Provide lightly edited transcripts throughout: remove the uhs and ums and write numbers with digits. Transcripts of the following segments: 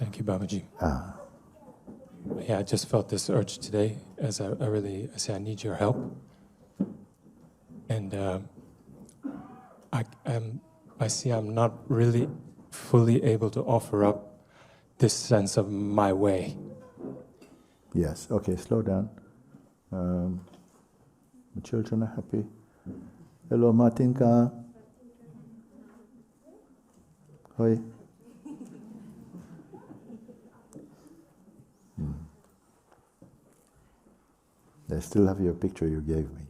Thank you, Babaji. Ah. Yeah, I just felt this urge today as I say, I need your help. And I see I'm not really fully able to offer up this sense of my way. Yes, okay, slow down. The children are happy. Hello, Martinka. Hoi. I still have your picture you gave me.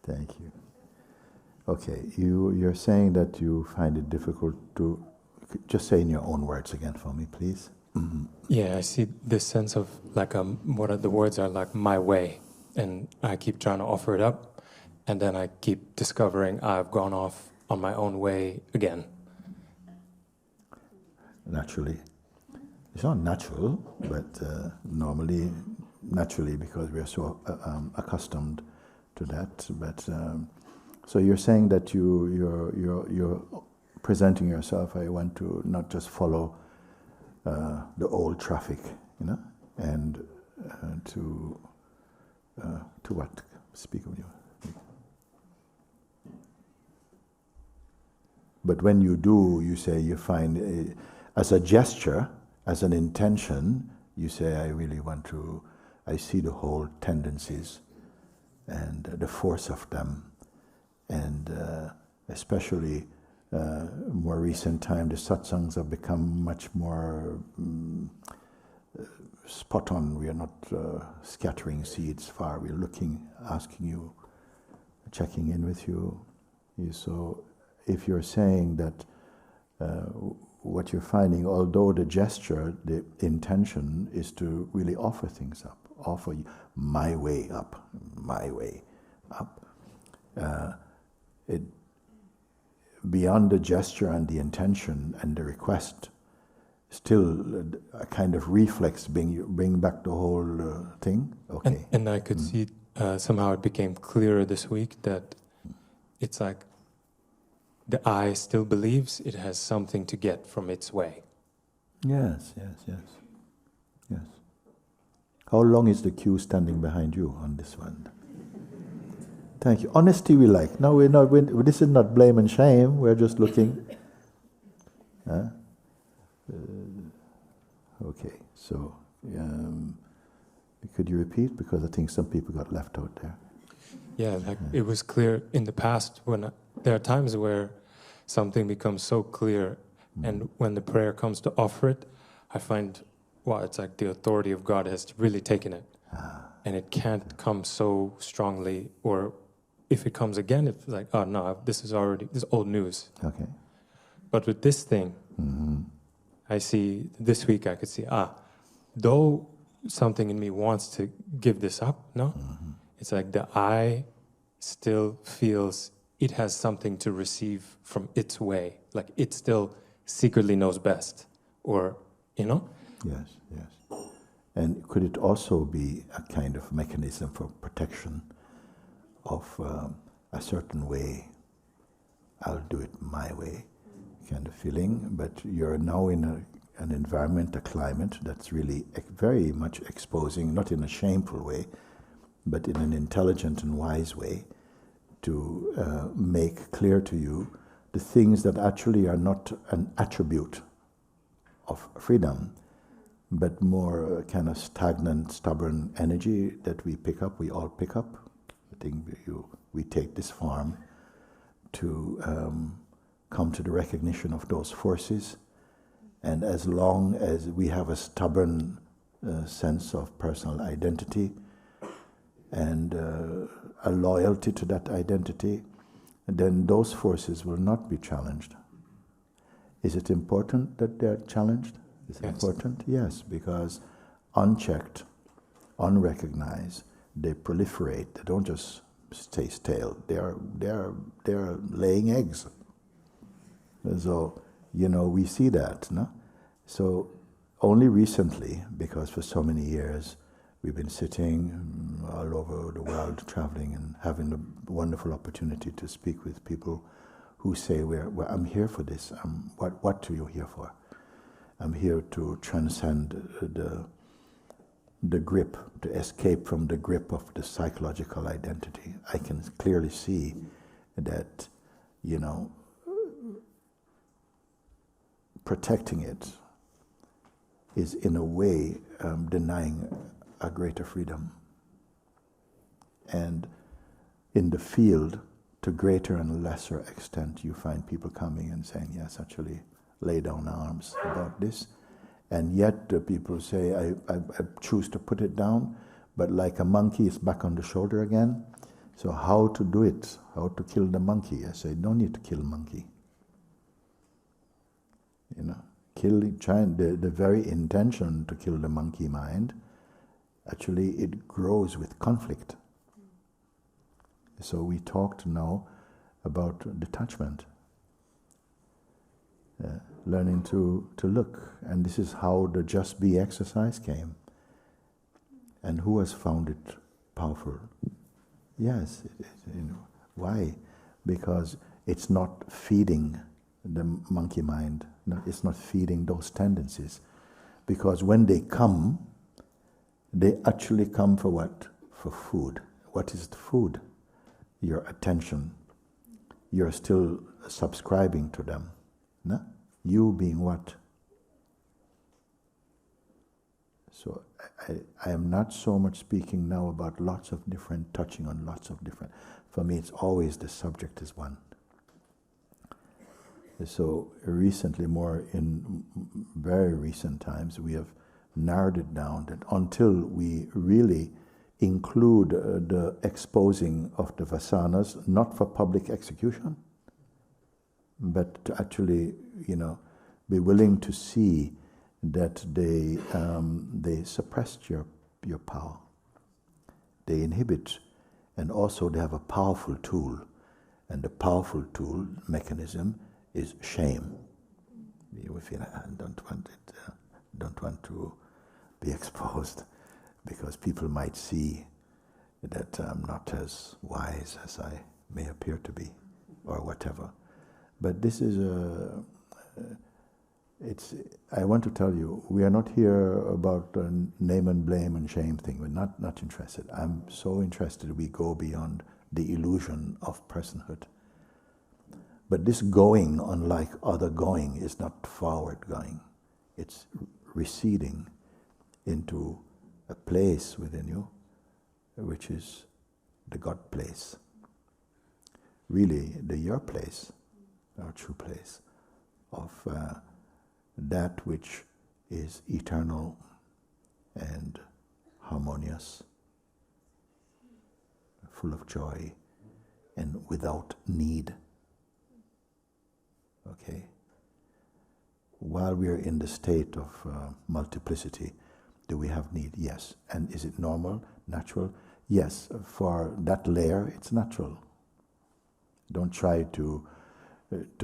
Thank you. Okay, you're saying that you find it difficult to... Just say in your own words again for me, please. Mm-hmm. Yeah, I see this sense of like what the words are like my way, and I keep trying to offer it up, and then I keep discovering I've gone off on my own way again. Naturally. It's not natural, but naturally, because we are so accustomed to that. But so you're saying that you're presenting yourself. I want to not just follow the old traffic, and to what? Speak of you. But when you do, you say you find as a gesture, as an intention, you say, I really want to. I see the whole tendencies and the force of them, and especially more recent time, the satsangs have become much more spot on. We are not scattering seeds far. We're looking, asking you, checking in with you. So if you're saying that what you're finding, although the gesture, the intention is to really offer things up, offer my way up, it beyond the gesture and the intention and the request, still a kind of reflex bring back the whole thing. Okay. And I could see somehow it became clearer this week that it's like the I still believes it has something to get from its way. Yes. How long is the queue standing behind you on this one? Thank you. Honesty we like. No, this is not blame and shame. We're just looking. Okay, so could you repeat? Because I think some people got left out there. Yeah, it was clear in the past when there are times where something becomes so clear, and when the prayer comes to offer it, I find, it's like the authority of God has really taken it. And it can't come so strongly, or if it comes again, it's like, oh no, this is old news. Okay. But with this thing, I see, this week I could see, though something in me wants to give this up, it's like the I still feels it has something to receive from its way, like it still secretly knows best, or, Yes. And could it also be a kind of mechanism for protection of a certain way? I'll do it my way, kind of feeling. But you're now in an environment, a climate that's really very much exposing, not in a shameful way, but in an intelligent and wise way, to make clear to you the things that actually are not an attribute of freedom, but more kind of stagnant, stubborn energy that we all pick up. I think we take this form to come to the recognition of those forces, and as long as we have a stubborn sense of personal identity and a loyalty to that identity, then those forces will not be challenged. Is it important that they're challenged? Is it important? Yes, because unchecked, unrecognized, they proliferate. They don't just stay stale. They're laying eggs. So, we see that, no? So only recently, because for so many years we've been sitting all over the world, traveling and having the wonderful opportunity to speak with people who say, I'm here for this. What are you here for? I'm here to transcend the grip, to escape from the grip of the psychological identity. I can clearly see that, protecting it is in a way denying a greater freedom. And in the field, to greater and lesser extent, you find people coming and saying, yes, actually, lay down arms about this. And yet people say, I choose to put it down, but like a monkey, it's back on the shoulder again. So how to do it? How to kill the monkey? I say, don't need to kill a monkey. The very intention to kill the monkey mind, actually it grows with conflict. So we talked now about detachment, learning to look, and this is how the Just Be exercise came. And who has found it powerful? Yes, why? Because it's not feeding the monkey mind. No, it's not feeding those tendencies. Because when they come, they actually come for what? For food. What is the food? Your attention. You're still subscribing to them. No? You being what? So I am not so much speaking now about touching on lots of different. For me, it's always the subject is one. So recently, more in very recent times, we have narrowed it down that until we really include the exposing of the vasanas, not for public execution, but to actually, be willing to see that they suppressed your power. They inhibit, and also they have a powerful tool, and the powerful tool mechanism is shame. You feel I don't want to be exposed, because people might see that I'm not as wise as I may appear to be, or whatever. But this is I want to tell you, we are not here about name and blame and shame thing. We're not interested. I'm so interested we go beyond the illusion of personhood. But this going, unlike other going, is not forward going. It's receding into a place within you, which is the God place. Really, the your place, our true place, of that which is eternal and harmonious, full of joy, and without need. Okay? While we are in the state of multiplicity, do we have need? Yes. And is it normal, natural? Yes. For that layer, it's natural. Don't try to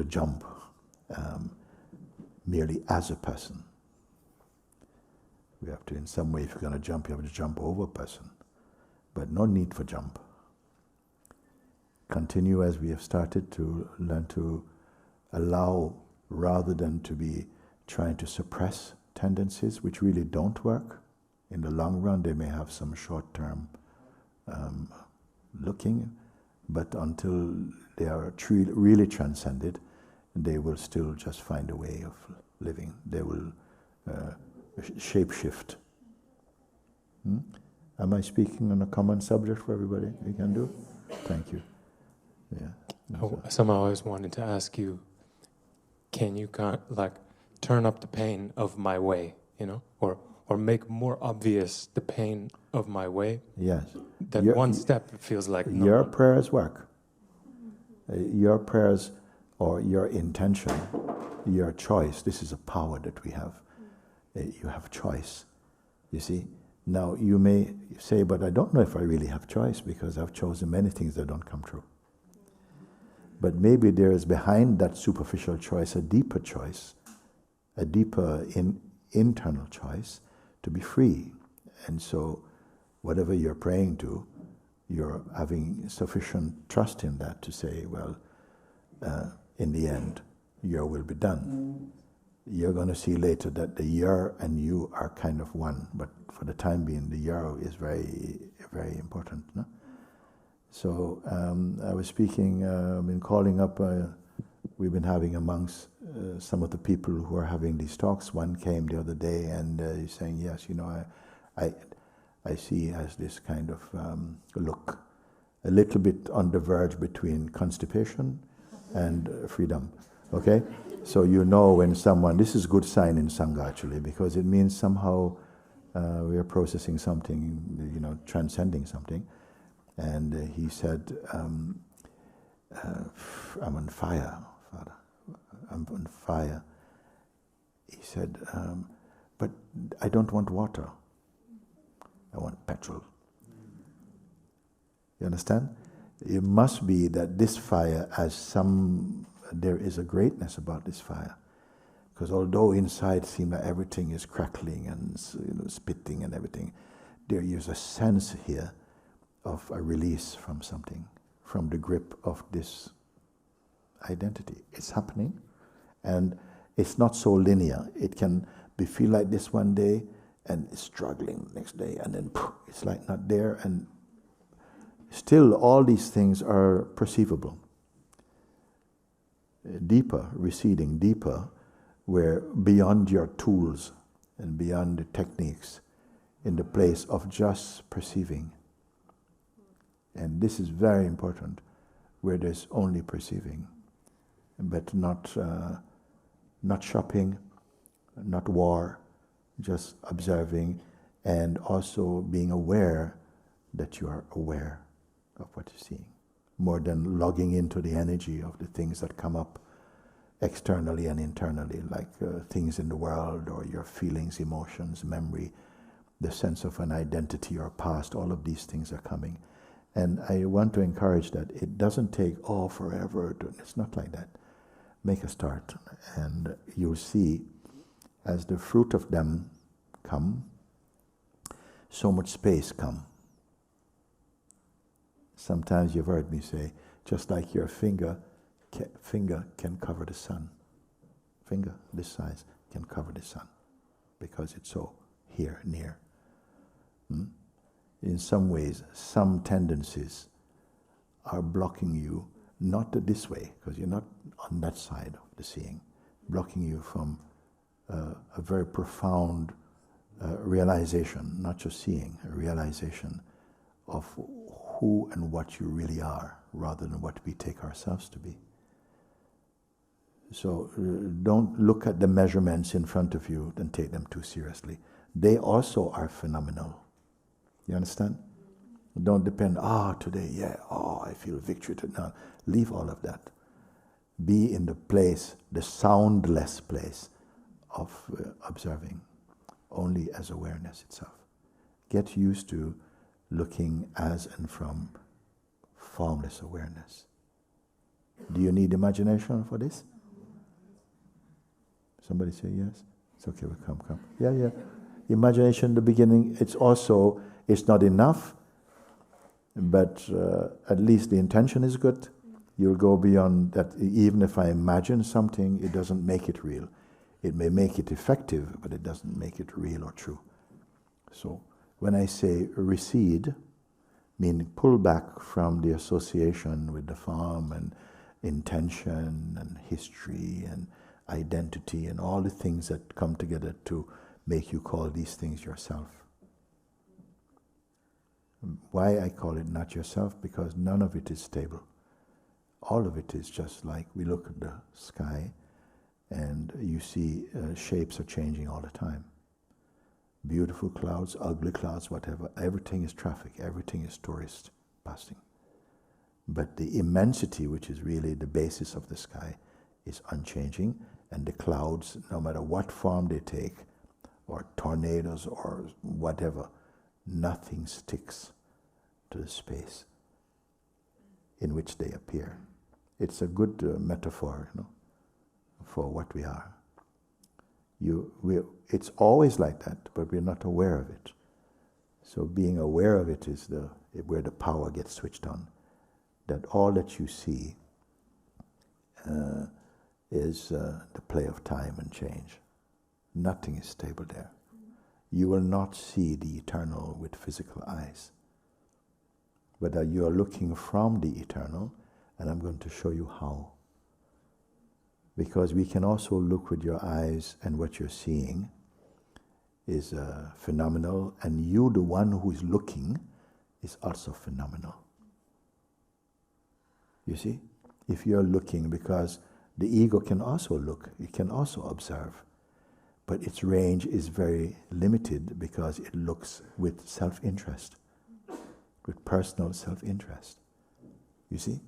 jump merely as a person. We have to, in some way, if you're going to jump, you have to jump over a person. But no need for jump. Continue as we have started to learn to allow, rather than to be trying to suppress tendencies which really don't work. In the long run, they may have some short-term looking, but until they are really transcended, they will still just find a way of living. They will shape-shift. Am I speaking on a common subject for everybody? We can do? Thank you. Yeah. Somehow I always wanted to ask you, can you turn up the pain of my way, or make more obvious the pain of my way? Yes. That one step feels like no. Your prayers work. Your prayers or your intention, your choice, this is a power that we have. You have choice, you see. Now you may say, but I don't know if I really have choice because I've chosen many things that don't come true. But maybe there is behind that superficial choice a deeper choice, a deeper internal choice to be free. And so whatever you're praying to, you're having sufficient trust in that to say, well, in the end, your will be done. you're going to see later that the yer and you are kind of one, but for the time being, the yer is very, very important. No? So I was speaking, I've been calling up, we've been having amongst some of the people who are having these talks. One came the other day and he's saying, yes, you know, I see as this kind of look, a little bit on the verge between constipation and freedom, okay? So you know when someone, this is a good sign in Sangha actually, because it means somehow we are processing something, you know, transcending something. And he said, I'm on fire, Father. I'm on fire. He said, but I don't want water. I want petrol. You understand? It must be that this fire has there is a greatness about this fire. Because although inside it seems like everything is crackling and, you know, spitting and everything, there is a sense here of a release from something, from the grip of this identity. It's happening, and it's not so linear. It can feel like this one day, and it's struggling next day, and then it's like not there, and still all these things are perceivable. Deeper, receding deeper, where beyond your tools and beyond the techniques, in the place of just perceiving. And this is very important, where there's only perceiving, but not shopping, not war, just observing, and also being aware that you are aware of what you're seeing, more than logging into the energy of the things that come up externally and internally, like things in the world or your feelings, emotions, memory, the sense of an identity or past. All of these things are coming. And I want to encourage that it doesn't take forever. It's not like that. Make a start, and you'll see as the fruit of them come, so much space come. Sometimes you've heard me say, just like your finger can cover the sun. Finger this size can cover the sun because it's so here, near. In some ways, some tendencies are blocking you, not this way, because you're not on that side of the seeing, blocking you from a very profound realization, not just seeing, a realization of who and what you really are, rather than what we take ourselves to be. So don't look at the measurements in front of you and take them too seriously. They also are phenomenal. You understand? Don't depend, today, I feel victory. No, leave all of that. Be in the place, the soundless place of observing, only as awareness itself. Get used to looking as and from formless awareness. Do you need imagination for this? Somebody say yes? It's okay, we'll come. Yeah. Imagination in the beginning, it's not enough, but at least the intention is good. You'll go beyond that. Even if I imagine something, it doesn't make it real. It may make it effective, but it doesn't make it real or true. So when I say recede, meaning pull back from the association with the form and intention and history and identity and all the things that come together to make you call these things yourself. Why I call it not yourself? Because none of it is stable. All of it is just like we look at the sky and you see shapes are changing all the time. Beautiful clouds, ugly clouds, whatever. Everything is traffic, everything is tourists passing. But the immensity, which is really the basis of the sky, is unchanging, and the clouds, no matter what form they take, or tornadoes or whatever, nothing sticks to the space in which they appear. It's a good metaphor, for what we are. It's always like that, but we're not aware of it. So being aware of it is where the power gets switched on. That all that you see is the play of time and change. Nothing is stable there. You will not see the eternal with physical eyes. But you are looking from the eternal, and I'm going to show you how. Because we can also look with your eyes, and what you're seeing is phenomenal, and you, the one who is looking, is also phenomenal. You see? If you're looking, because the ego can also look, it can also observe, but its range is very limited because it looks with self-interest, with personal self-interest. You see?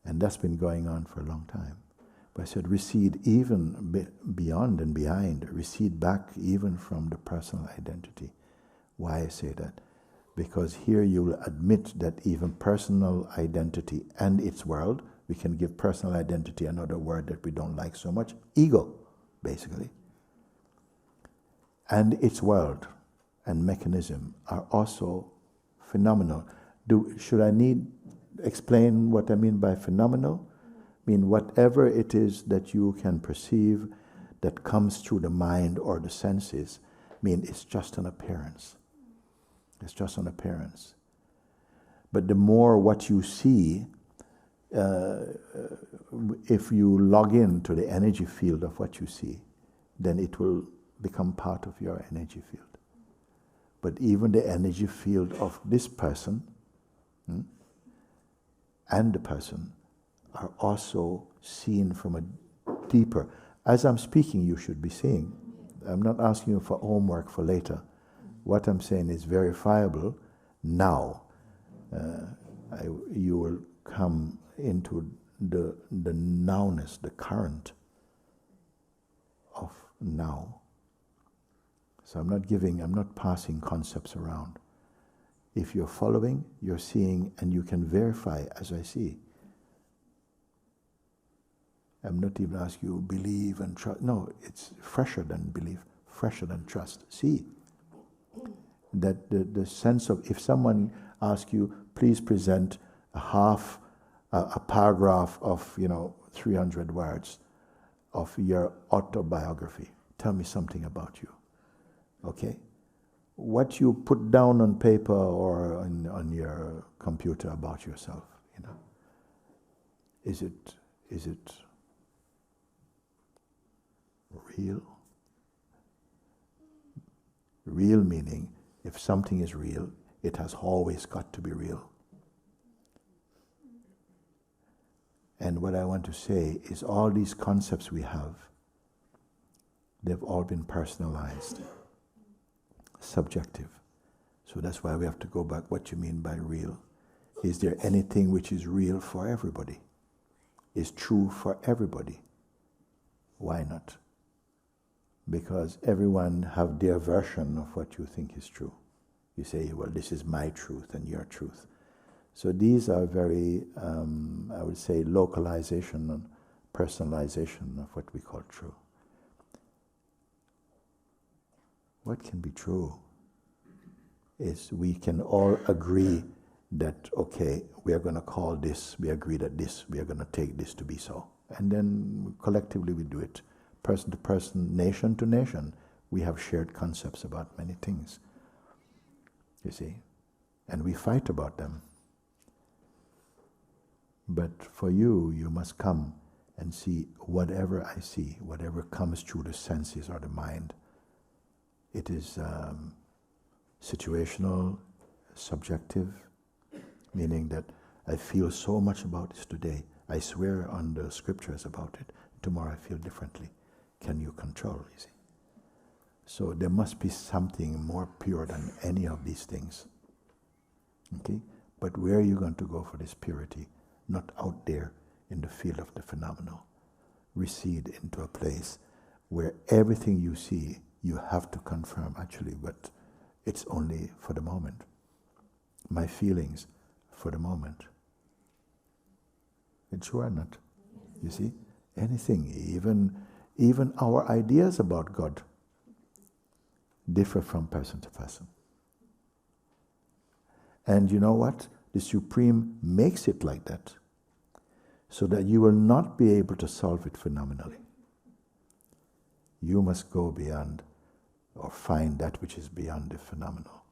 And that's been going on for a long time. But I said, recede even beyond and behind, recede back even from the personal identity. Why I say that? Because here you will admit that even personal identity and its world, we can give personal identity another word that we don't like so much, ego, basically. And its world and mechanism are also phenomenal. Should I explain what I mean by phenomenal? I mean, whatever it is that you can perceive that comes through the mind or the senses, I mean, it's just an appearance. It's just an appearance. But the more what you see, if you log into the energy field of what you see, then it will become part of your energy field. But even the energy field of this person and the person are also seen from a deeper. As I'm speaking, you should be seeing. I'm not asking you for homework for later. What I'm saying is verifiable now. You will come into the nowness, the current of now. So I'm not passing concepts around. If you're following, you're seeing, and you can verify as I see. I'm not even asking you believe and trust. No, it's fresher than belief, fresher than trust. See. That the sense of, if someone asks you, please present a paragraph of 300 words of your autobiography. Tell me something about you. Okay? What you put down on paper or on your computer about yourself, is it real? Real meaning, if something is real, it has always got to be real. And what I want to say is all these concepts we have, they've all been personalized, subjective. So that's why we have to go back, what you mean by real. Is there anything which is real for everybody? Is true for everybody? Why not? Because everyone have their version of what you think is true. You say, well, this is my truth and your truth. So these are very, I would say, localization and personalization of what we call true. What can be true is we can all agree that, okay, we are going to call this, we agree that this, we are going to take this to be so. And then collectively we do it. Person to person, nation to nation, we have shared concepts about many things. You see? And we fight about them. But for you, you must come and see whatever I see, whatever comes through the senses or the mind. It is situational, subjective, meaning that I feel so much about this today. I swear on the scriptures about it. Tomorrow I feel differently. Can you control, you see? So there must be something more pure than any of these things. Okay? But where are you going to go for this purity? Not out there in the field of the phenomenal. Recede into a place where everything you see, you have to confirm actually, but it's only for the moment. My feelings for the moment. It's true or not? You see? Anything, even our ideas about God differ from person to person. And you know what? The Supreme makes it like that so that you will not be able to solve it phenomenally. You must go beyond or find that which is beyond the phenomenal,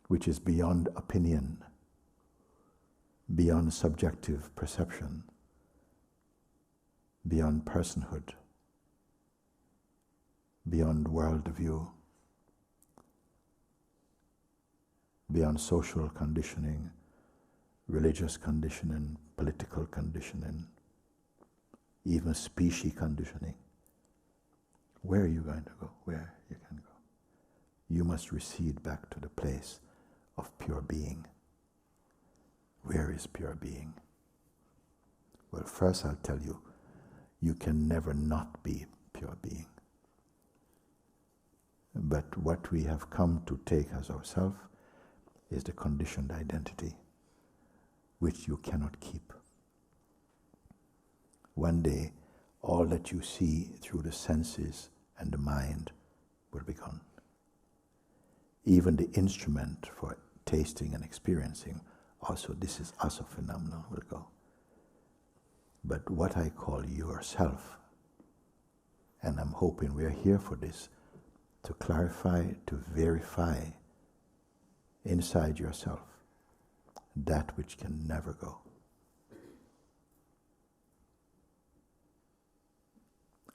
which is beyond opinion, beyond subjective perception, beyond personhood, beyond worldview, beyond social conditioning, religious conditioning, political conditioning, even species conditioning. Where are you going to go? Where you can go? You must recede back to the place of pure being. Where is pure being? Well, first I'll tell you, you can never not be pure being. But what we have come to take as ourself is the conditioned identity, which you cannot keep. One day, all that you see through the senses and the mind will be gone. Even the instrument for tasting and experiencing, also this is also phenomenal, will go. But what I call yourself, and I'm hoping we're here for this, to clarify, to verify inside yourself that which can never go.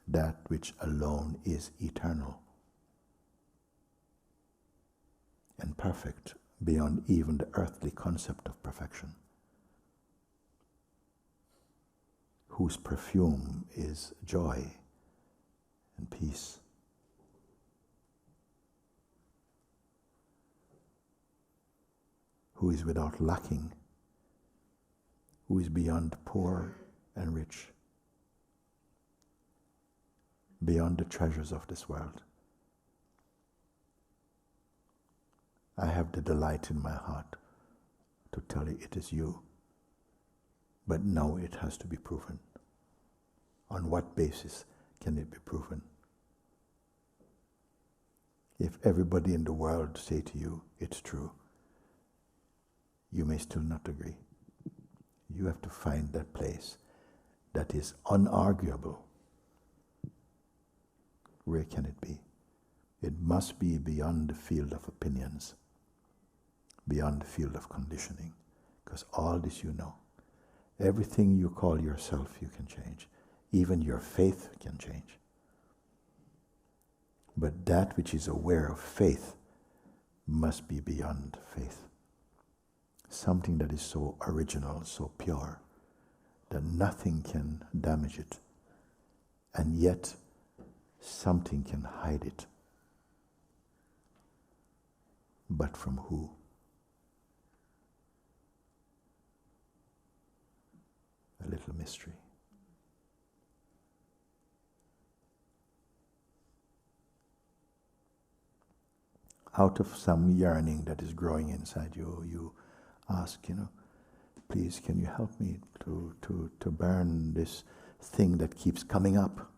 That which alone is eternal and perfect beyond even the earthly concept of perfection, whose perfume is joy and peace. Who is without lacking, who is beyond poor and rich, beyond the treasures of this world. I have the delight in my heart to tell you it is you, but now it has to be proven. On what basis can it be proven? If everybody in the world say to you, it's true, you may still not agree. You have to find that place that is unarguable. Where can it be? It must be beyond the field of opinions, beyond the field of conditioning, because all this you know. Everything you call yourself you can change. Even your faith can change. But that which is aware of faith must be beyond faith. Something that is so original, so pure, that nothing can damage it, and yet something can hide it. But from who? A little mystery. Out of some yearning that is growing inside you, you ask, please can you help me to burn this thing that keeps coming up?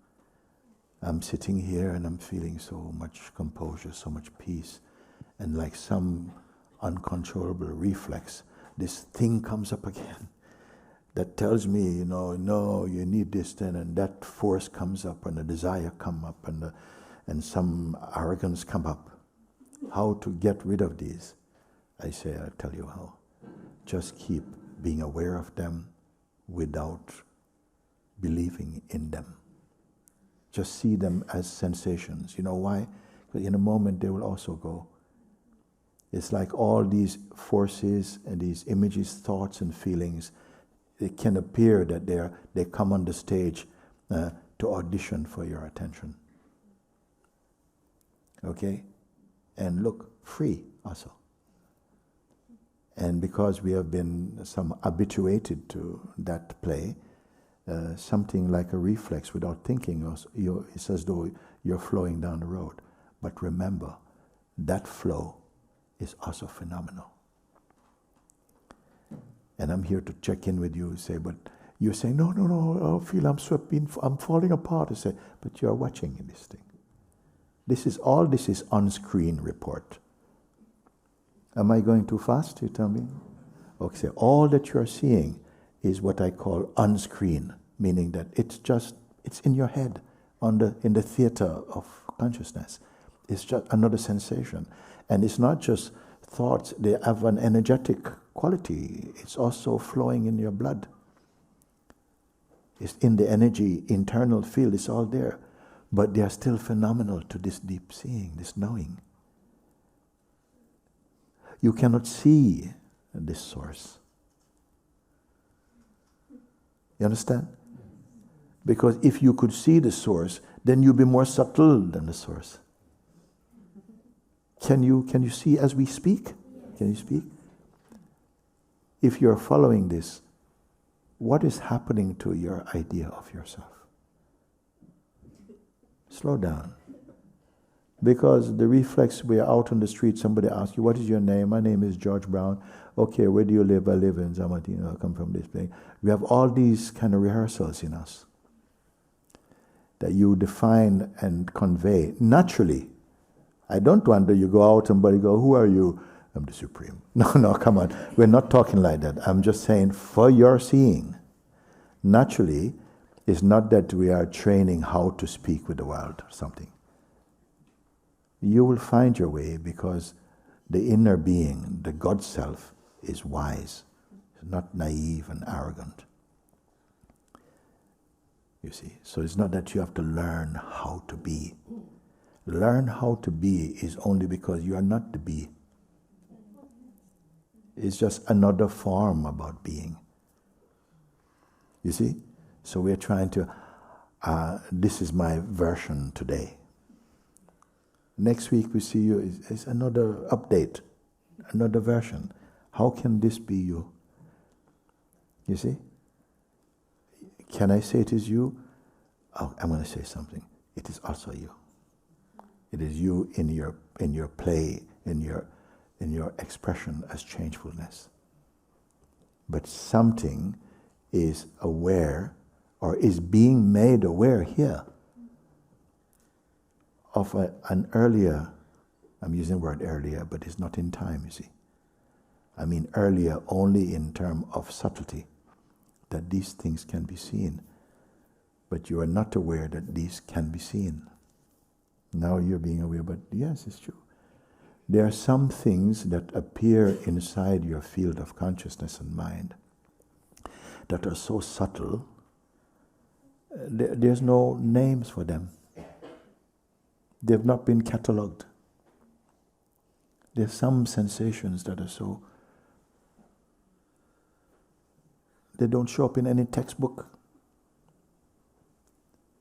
I'm sitting here and I'm feeling so much composure, so much peace, and like some uncontrollable reflex, this thing comes up again that tells me, no, you need this then, and that force comes up, and the desire come up, and some arrogance come up. How to get rid of these? I say, I'll tell you how. Just keep being aware of them without believing in them. Just see them as sensations. You know why? Because in a moment they will also go. It's like all these forces and these images, thoughts and feelings, it can appear that they come on the stage to audition for your attention. Okay? And look, free also. And because we have been habituated to that play, something like a reflex without thinking, it's as though you're flowing down the road. But remember, that flow is also phenomenal. And I'm here to check in with you and say, but you're saying, no, I feel I'm swept in, I'm falling apart. I say, but you're watching this thing. This is on-screen report. Am I going too fast, you tell me? Okay, all that you're seeing is what I call on-screen, meaning that it's in your head, in the theater of consciousness. It's just another sensation. And it's not just thoughts, they have an energetic quality. It's also flowing in your blood. It's in the energy, internal field, it's all there. But they are still phenomenal to this deep seeing, this knowing. You cannot see this source. You understand? Because if you could see the source, then you'd be more subtle than the source. Can you see as we speak? Can you speak? If you're following this, what is happening to your idea of yourself? Slow down. Because the reflex, we're out on the street, somebody asks you, what is your name? My name is George Brown. Okay, where do you live? I live in Zamatino, I come from this place. We have all these kind of rehearsals in us that you define and convey naturally. I don't want that you go out and somebody go, who are you? I'm the Supreme. No, come on. We're not talking like that. I'm just saying, for your seeing, naturally, it's not that we are training how to speak with the world or something. You will find your way because the inner being, the God self, is wise. It's not naive and arrogant. You see, so it's not that you have to learn how to be. Learn how to be is only because you are not the be. It's just another form about being. You see? So we're trying to, this is my version today. Next week we see you, is another update, another version. How can this be you? You see? Can I say it is you? Oh, I'm going to say something. It is also you. It is you in your play, in your expression as changefulness. But something is aware, or is being made aware here, of an earlier, I'm using the word earlier, but it's not in time, you see. I mean earlier only in terms of subtlety, that these things can be seen. But you are not aware that these can be seen. Now you're being aware, but yes, it's true. There are some things that appear inside your field of consciousness and mind that are so subtle, there's no names for them. They've not been catalogued. There's some sensations that are so, they don't show up in any textbook.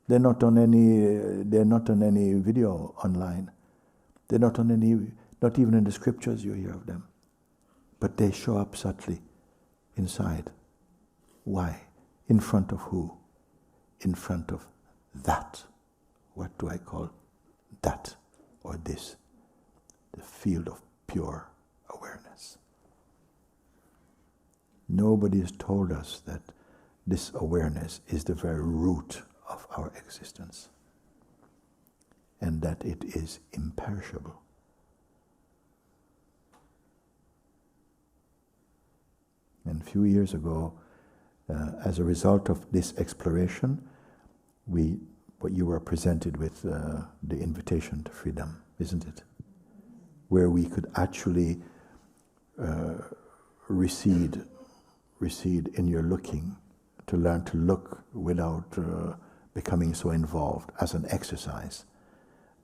They're not on any video online. They're not on any, not even in the scriptures you hear of them. But they show up subtly inside. Why? In front of who? In front of that. What do I call that or this? The field of pure awareness. Nobody has told us that this awareness is the very root of our existence and that it is imperishable. And a few years ago, as a result of this exploration, what you were presented with the invitation to freedom, isn't it? Where we could actually recede in your looking, to learn to look without becoming so involved, as an exercise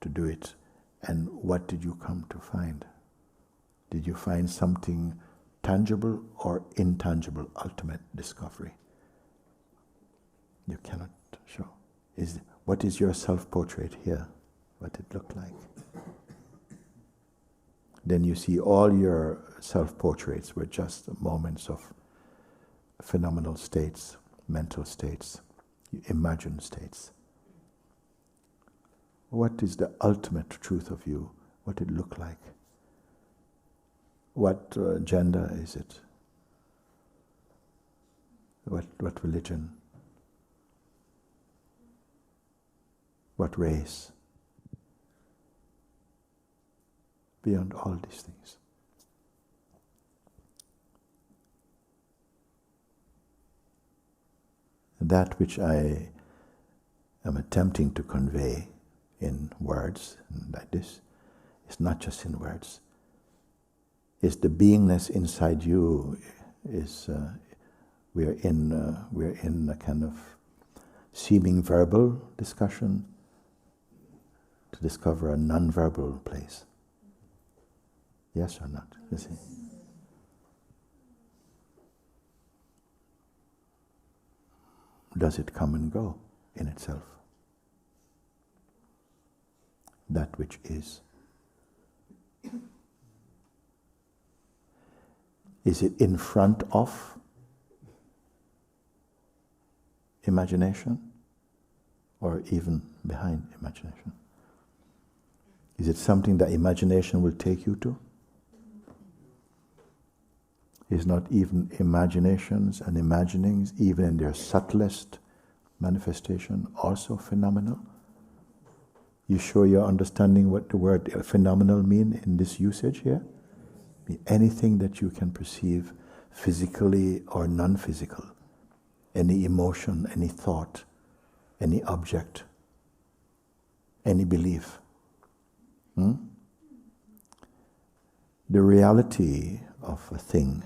to do it. And what did you come to find? Did you find something tangible or intangible, ultimate discovery? You cannot show. What is your self-portrait here? What it looked like? Then you see all your self-portraits were just moments of phenomenal states, mental states, imagined states. What is the ultimate truth of you? What it look like? What gender is it? What religion? What race? Beyond all these things. that which I am attempting to convey in words like this, it's not just in words. It's the beingness inside you. We're in a kind of seeming verbal discussion to discover a non-verbal place. Yes or not? You see? Does it come and go in itself? That which is. Is it in front of imagination or even behind imagination? Is it something that imagination will take you to? Is not even imaginations and imaginings, even in their subtlest manifestation, also phenomenal? You sure you're understanding what the word phenomenal mean in this usage here? Anything that you can perceive physically or non-physical. Any emotion, any thought, any object, any belief. The reality of a thing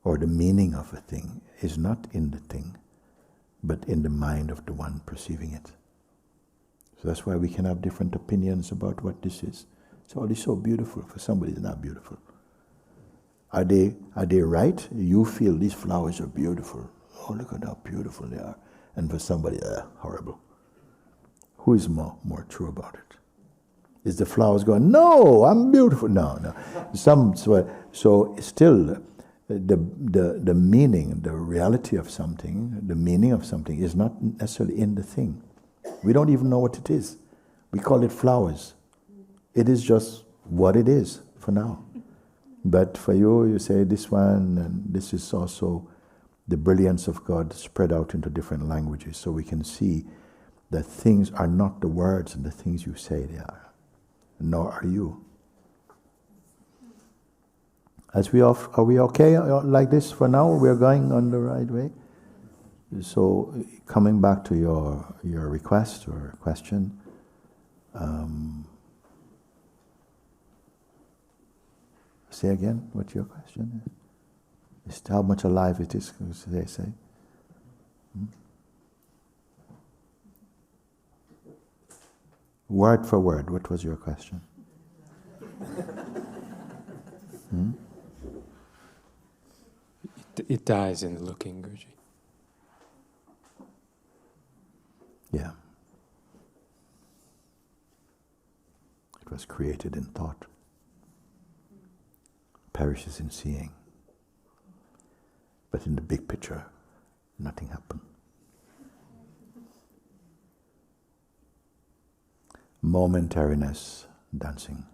or the meaning of a thing is not in the thing, but in the mind of the one perceiving it. So that's why we can have different opinions about what this is. So it's so beautiful. For somebody it's not beautiful. Are they right? You feel these flowers are beautiful. Oh, look at how beautiful they are. And for somebody, horrible. Who is more true about it? Is the flowers going, no, I'm beautiful? No. So still, the meaning, the reality of something, the meaning of something is not necessarily in the thing. We don't even know what it is. We call it flowers. It is just what it is for now. But for you say this one, and this is also the brilliance of God spread out into different languages, so we can see that things are not the words and the things you say they are, nor are you. Are we okay like this for now? We're going on the right way? So coming back to your request or question, say again what your question is. It's how much alive it is, as they say. Word for word, what was your question? It dies in looking, Guruji. Yeah. It was created in thought. Perishes in seeing. But in the big picture, nothing happened. Momentariness dancing.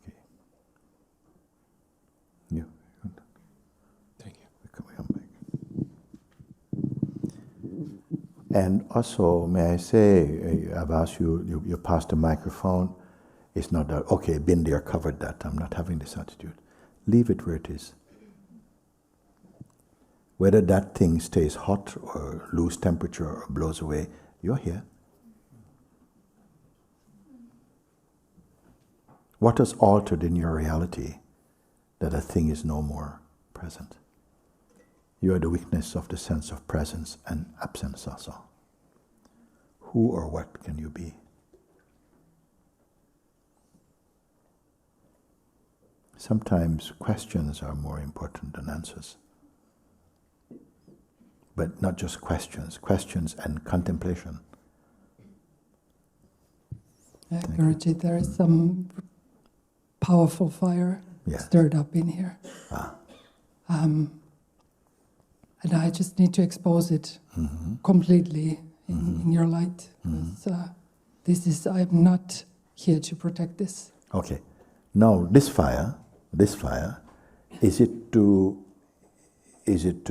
Okay. You. Thank you. Come back. And also, may I say, I've asked you passed the microphone. It's not that, okay, been there, covered that. I'm not having this attitude. Leave it where it is. Whether that thing stays hot or lose temperature or blows away, you're here. What has altered in your reality that a thing is no more present? You are the witness of the sense of presence and absence also. Who or what can you be? Sometimes questions are more important than answers. But not just questions and contemplation. Guruji, there is some powerful fire stirred up in here. And I just need to expose it completely in your light. Because I'm not here to protect this. Okay. Now this fire, is it to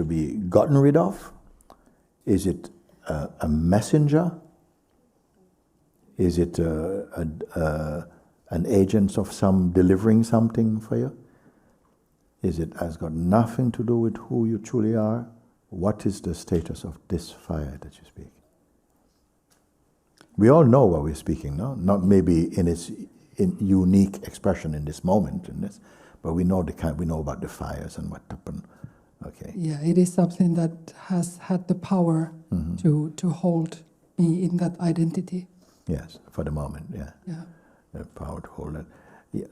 be gotten rid of? Is it a messenger Is it an agent of some delivering something for you? Is it has got nothing to do with who you truly are? What is the status of this fire that you speak? We all know what we're speaking, no? Not maybe in its unique expression in this moment, but we know we know about the fires and what happened. Okay. Yeah, it is something that has had the power to hold me in that identity. Yes, for the moment, yeah. Yeah. The power to hold it. Yeah,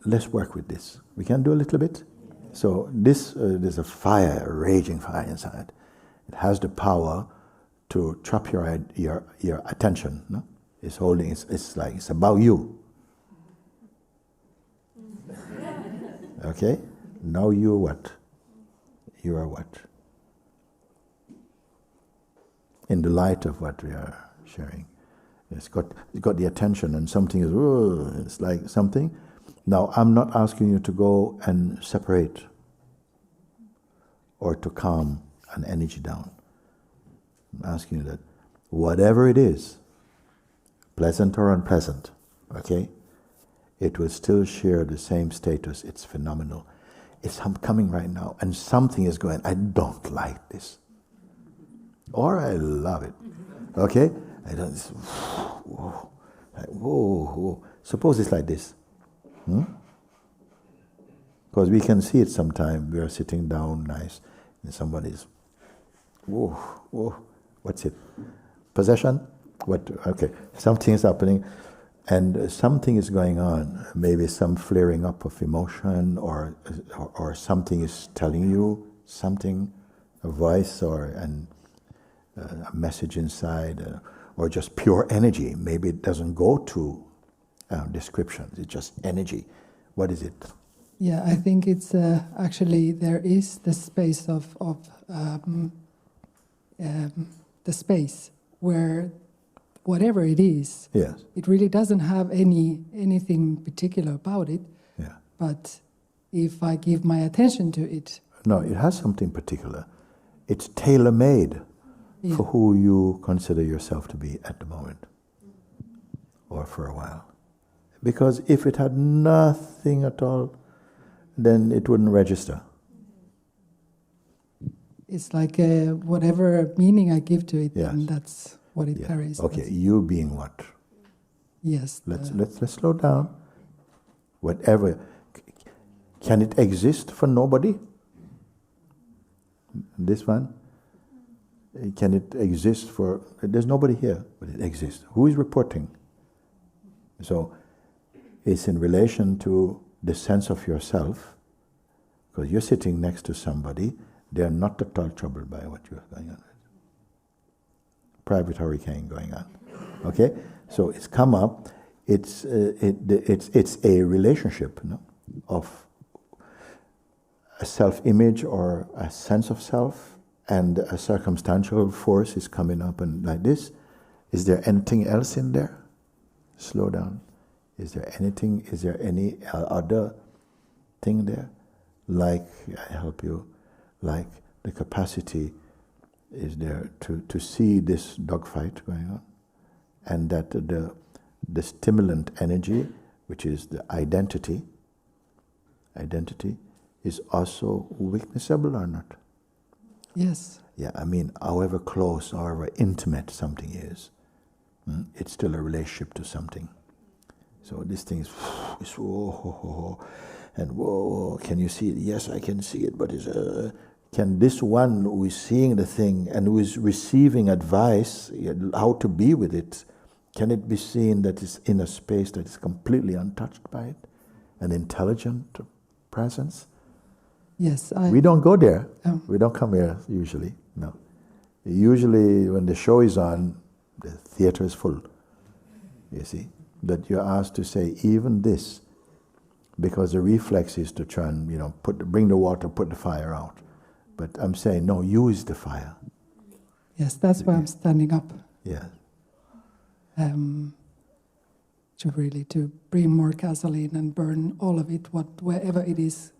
let's work with this. We can do a little bit. So there's a fire, a raging fire inside. It has the power to trap your attention. No, it's holding. It's like it's about you. Okay. Now you what? You are what? In the light of what we are sharing, it's got the attention, and something is. It's like something. Now, I'm not asking you to go and separate or to calm an energy down. I'm asking you that whatever it is, pleasant or unpleasant, okay, it will still share the same status. It's phenomenal. It's coming right now, and something is going, I don't like this. Or I love it. Okay? I don't, whoa, like, whoa. Suppose it's like this. Because we can see it sometimes. We are sitting down nice, and somebody's, whoa, what's it? Possession? What? Okay, something is happening, and something is going on. Maybe some flaring up of emotion, or something is telling you something, a voice or a message inside, or just pure energy. Maybe it doesn't go to descriptions. It's just energy. What is it? Yeah, I think it's actually there is the space of the space where whatever it is, yes, it really doesn't have anything particular about it. Yeah. But if I give my attention to it, no, it has something particular. It's tailor-made for who you consider yourself to be at the moment, or for a while. Because if it had nothing at all, then it wouldn't register. It's like whatever meaning I give to it, Yes. and that's what it carries. Okay, you being what? Yes. Let's slow down. Whatever. Can it exist for nobody? This one? Can it exist for... There's nobody here, but it exists. Who is reporting? So, it's in relation to the sense of yourself, because you're sitting next to somebody, they're not at all troubled by what you're going on with. Private hurricane going on. Okay? So it's come up, it's a relationship, no? Of a self-image or a sense of self, and a circumstantial force is coming up and like this. Is there anything else in there? Slow down. Is there any other thing there? Like, I help you, like the capacity is there to see this dogfight going on, and that the stimulant energy, which is the identity is also witnessable or not? Yes. Yeah, I mean, however close, however intimate something is, it's still a relationship to something. So this thing is whoa, and whoa, can you see it? Yes, I can see it, but can this one who is seeing the thing and who is receiving advice, how to be with it, can it be seen that it's in a space that is completely untouched by it? An intelligent presence? Yes. We don't go there. We don't come here usually, no. Usually when the show is on, the theater is full, you see. That you're asked to say even this, because the reflex is to try and, bring the water, put the fire out. But I'm saying, no, you is the fire. Yes, that's why I'm standing up. Yeah. To bring more gasoline and burn all of it, wherever it is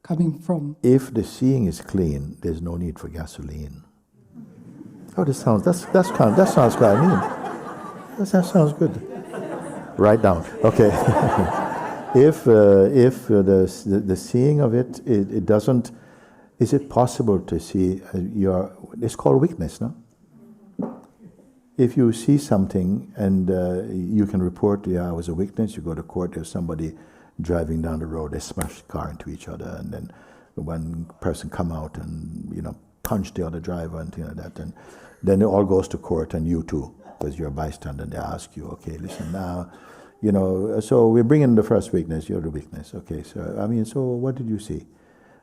coming from. If the seeing is clean, there's no need for gasoline. Oh, that sounds quite neat. That sounds good. Write down. Okay. If the seeing of it doesn't, is it possible to see it's called weakness, no? If you see something and you can report, yeah, it was a weakness, you go to court, there's somebody driving down the road, they smash the car into each other, and then one person come out and, punch the other driver and things like that, and then it all goes to court, and you too, because you're a bystander, and they ask you, okay, listen now, so we're bringing the first weakness, you're the weakness, okay, so what did you see?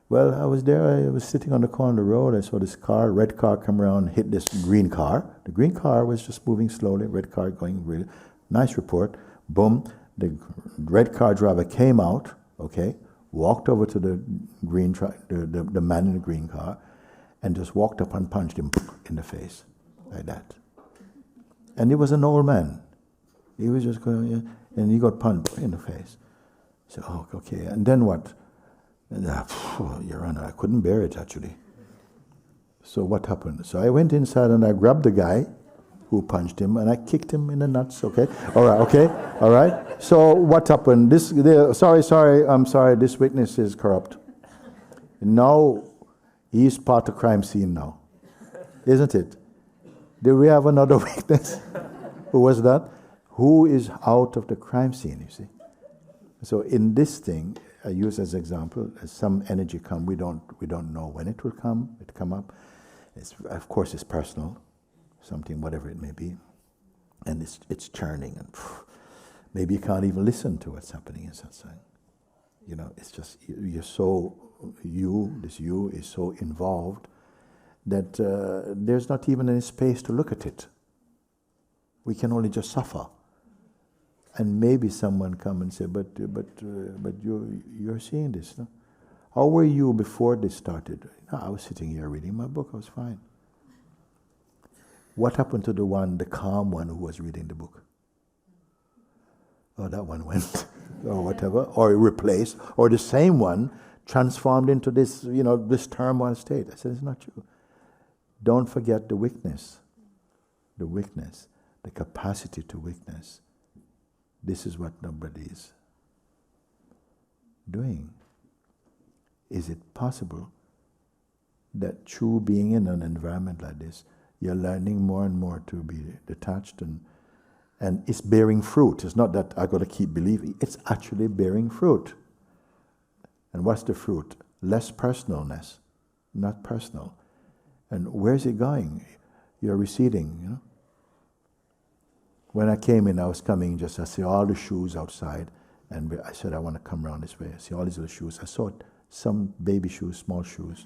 Well, I was there, I was sitting on the corner of the road, I saw this red car come around, hit this green car. The green car was just moving slowly, red car going really, nice report, boom, the red car driver came out, okay, walked over to the the man in the green car, and just walked up and punched him in the face, like that. And he was an old man. He was just going, and he got punched in the face. So, oh, okay, and then what? And, Your Honor, I couldn't bear it, actually. So what happened? So I went inside and I grabbed the guy who punched him and I kicked him in the nuts, okay? All right, okay? All right? So what happened? I'm sorry, this witness is corrupt. Now, he's part of the crime scene now. Isn't it? Do we have another witness? Who was that? Who is out of the crime scene, you see? So in this thing, I use as example, as some energy come, we don't know when it will come, it come up. Of course it's personal, something, whatever it may be. And it's churning, and maybe you can't even listen to what's happening in satsang. It's just, this you is so involved that there's not even any space to look at it. We can only just suffer. And maybe someone come and say, but you're seeing this, no? How were you before this started? No, I was sitting here reading my book, I was fine. What happened to the calm one who was reading the book? Oh, that one went, or whatever, or replaced, or the same one transformed into this, this turmoil state. I said, it's not true. Don't forget the weakness, the capacity to weakness. This is what nobody is doing. Is it possible that through being in an environment like this, you're learning more and more to be detached and it's bearing fruit? It's not that I got to keep believing. It's actually bearing fruit. And what's the fruit? Less personalness, not personal. And where's it going? You're receding, When I came in, I was coming I see all the shoes outside, and I said, I want to come around this way. I see all these little shoes. I saw some baby shoes, small shoes.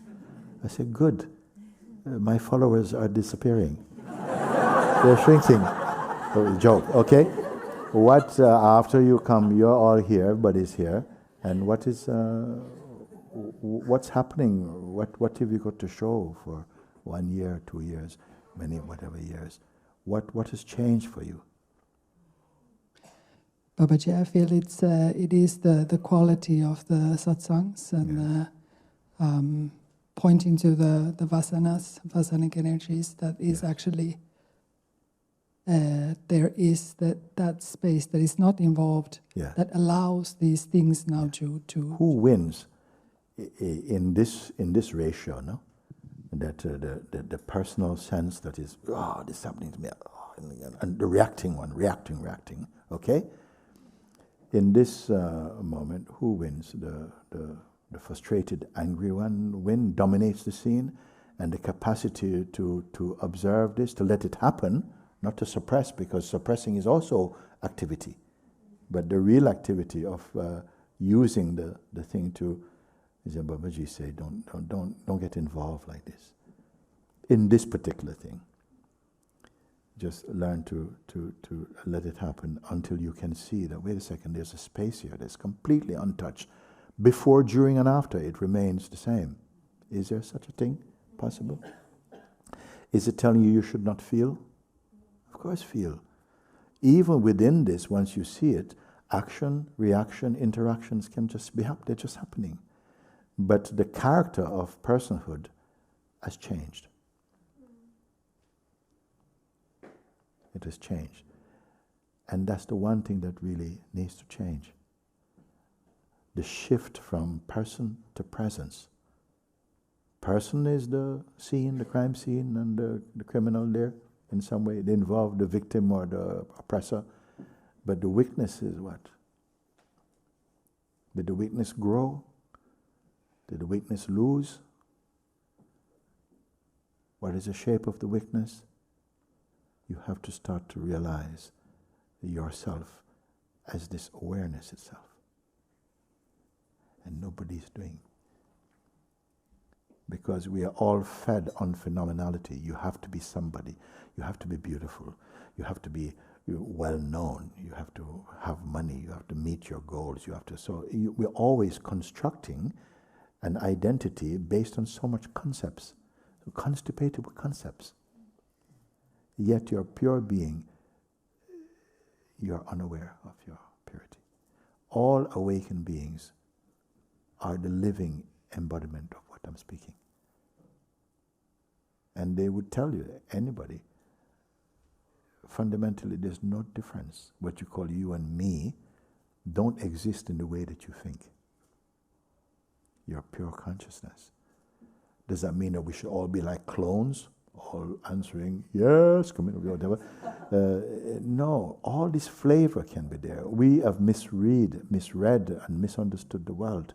I said, good. My followers are disappearing. They're shrinking. Joke, okay? What, after you come, you're all here, everybody's here, and what's happening? What have you got to show for 1 year, 2 years, whatever years? What has changed for you? Babaji, I feel it is the quality of the satsangs and pointing to the vasanic energies that is actually there is that space that is not involved that allows these things now to. Who wins in this ratio? No, that the personal sense that is this is happening to me, and the reacting. Okay. In this moment, who wins? The frustrated, angry one dominates the scene, and the capacity to observe this, to let it happen, not to suppress, because suppressing is also activity. But the real activity of using the thing to, as Babaji say, don't get involved like this. In this particular thing. Just learn to let it happen until you can see that, wait a second, there's a space here that's completely untouched. Before, during, and after, it remains the same. Is there such a thing possible? Is it telling you should not feel? Of course feel. Even within this, once you see it, action, reaction, interactions can just be they're just happening. But the character of personhood has changed. It has changed. And that's the one thing that really needs to change. The shift from person to presence. Person is the scene, the crime scene, and the criminal there in some way. They involve the victim or the oppressor. But the witness is what? Did the witness grow? Did the witness lose? What is the shape of the witness? You have to start to realize yourself as this awareness itself. And nobody's doing. Because we are all fed on phenomenality. You have to be somebody. You have to be beautiful. You have to be well known. You have to have money. You have to meet your goals. You have to. We're always constructing an identity based on so much concepts, constipated with concepts. Yet your pure being, you're unaware of your purity. All awakened beings are the living embodiment of what I'm speaking. And they would tell you, anybody, fundamentally there's no difference. What you call you and me don't exist in the way that you think. You're pure consciousness. Does that mean that we should all be like clones, all answering, yes, come in, whatever? No, all this flavor can be there. We have misread and misunderstood the world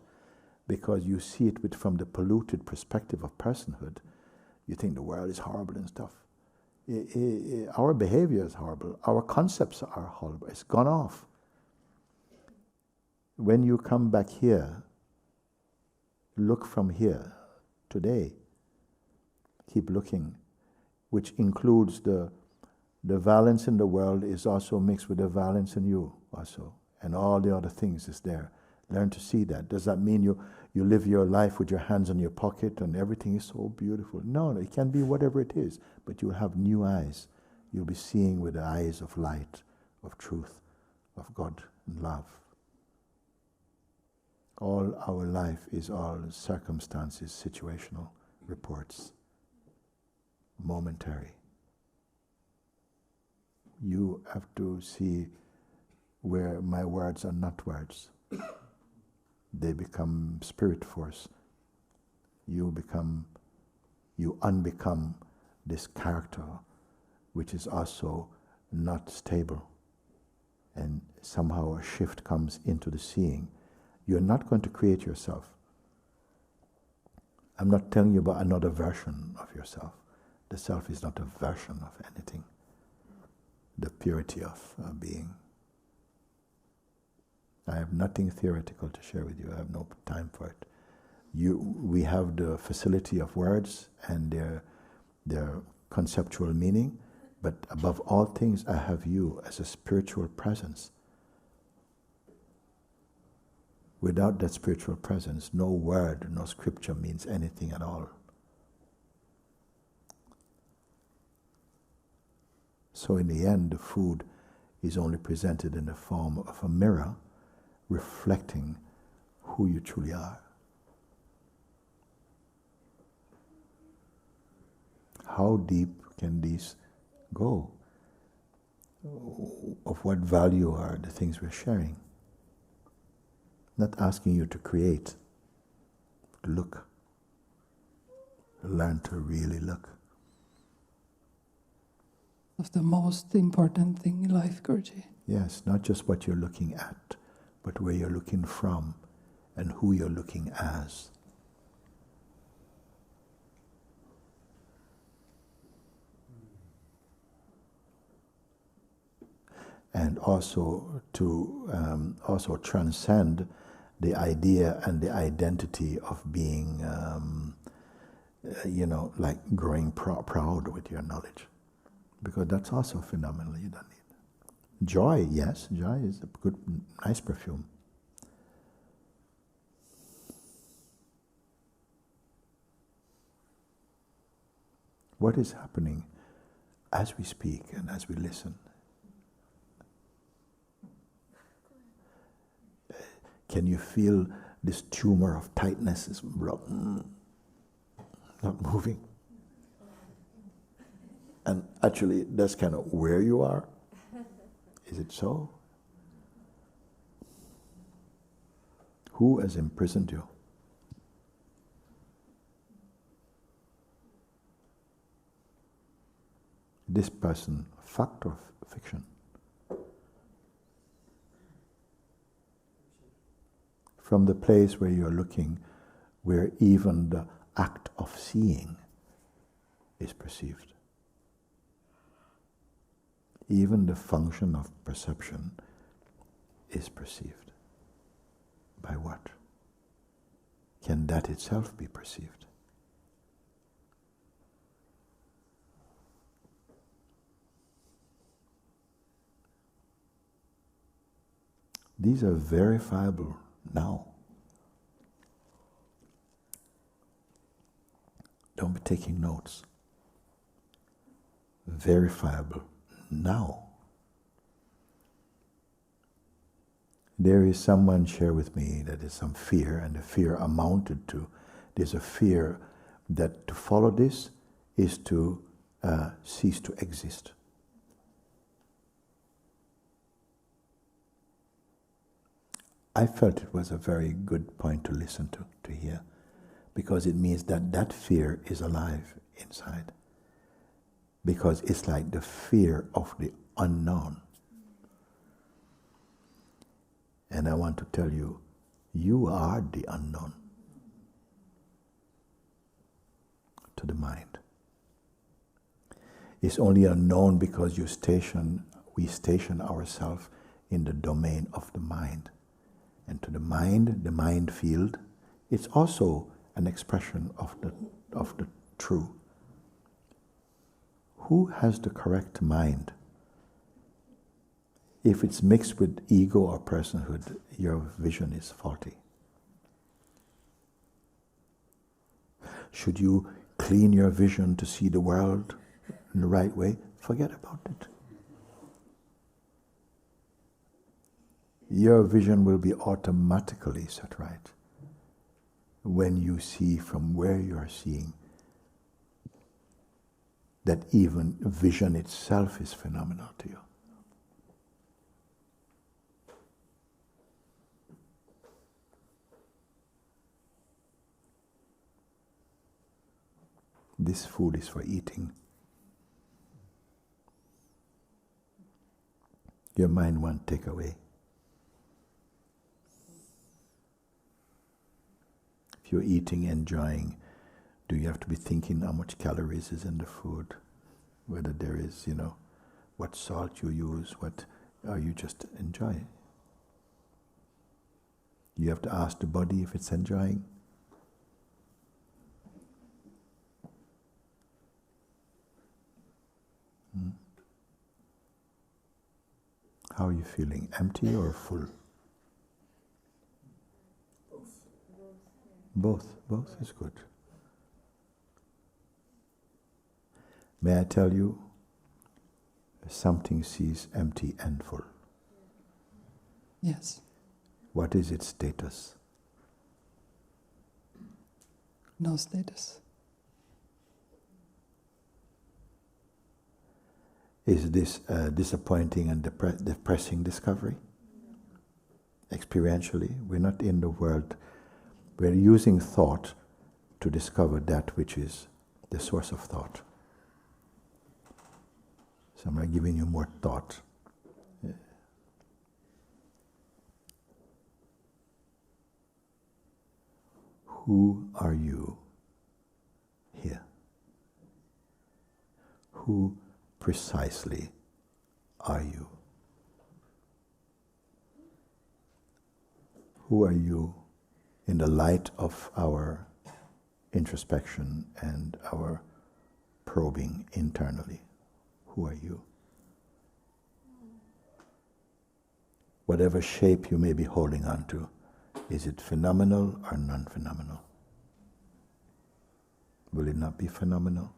because you see it from the polluted perspective of personhood. You think the world is horrible and stuff. Our behavior is horrible. Our concepts are horrible. It's gone off. When you come back here, look from here today. Keep looking, which includes the violence in the world is also mixed with the violence in you also. And all the other things is there. Learn to see that. Does that mean you live your life with your hands in your pocket and everything is so beautiful? No, it can be whatever it is, but you'll have new eyes. You'll be seeing with the eyes of light, of truth, of God and love. All our life is all circumstances, situational reports, momentary. You have to see where my words are not words. They become spirit force. You unbecome this character which is also not stable. And somehow a shift comes into the seeing. You're not going to create yourself. I'm not telling you about another version of yourself. The self is not a version of anything. The purity of being. I have nothing theoretical to share with you. I have no time for it. We have the facility of words and their conceptual meaning, but above all things, I have you as a spiritual presence. Without that spiritual presence, no word, no scripture means anything at all. So in the end, the food is only presented in the form of a mirror reflecting who you truly are. How deep can these go? Of what value are the things we're sharing? Not asking you to create, to look. Learn to really look. Of the most important thing in life, Guruji. Yes, not just what you're looking at, but where you're looking from and who you're looking as. And also to also transcend the idea and the identity of being, like growing proud with your knowledge. Because that's also phenomenal, you don't need. Joy, yes, joy is a good, nice perfume. What is happening as we speak and as we listen? Can you feel this tumor of tightness is not moving? And actually, that's kind of where you are. Is it so? Who has imprisoned you? This person, fact or fiction? From the place where you're looking, where even the act of seeing is perceived. Even the function of perception is perceived. By what? Can that itself be perceived? These are verifiable now. Don't be taking notes. Verifiable now. There is someone share with me that is some fear, and the fear amounted to, there's a fear that to follow this is to cease to exist. I felt it was a very good point to listen to hear, because it means that that fear is alive inside. Because it's like the fear of the unknown. And I want to tell you, you are the unknown to the mind. It's only unknown because we station ourselves in the domain of the mind. And to the mind field, it's also an expression of the true. Who has the correct mind? If it's mixed with ego or personhood, your vision is faulty. Should you clean your vision to see the world in the right way? Forget about it. Your vision will be automatically set right when you see from where you are seeing that even vision itself is phenomenal to you. This food is for eating. Your mind won't take away. If you're eating, enjoying, do you have to be thinking how much calories is in the food? Whether there is, what salt you use, or you just enjoy? You have to ask the body if it's enjoying. How are you feeling? Empty or full? Both. Both is good. May I tell you, something sees empty and full. Yes. What is its status? No status. Is this a disappointing and depressing discovery? Experientially, we're not in the world. We're using thought to discover that which is the source of thought. So I'm not giving you more thought. Who are you here? Who precisely are you? Who are you in the light of our introspection and our probing internally? Who are you? Whatever shape you may be holding on to, is it phenomenal or non-phenomenal? Will it not be phenomenal?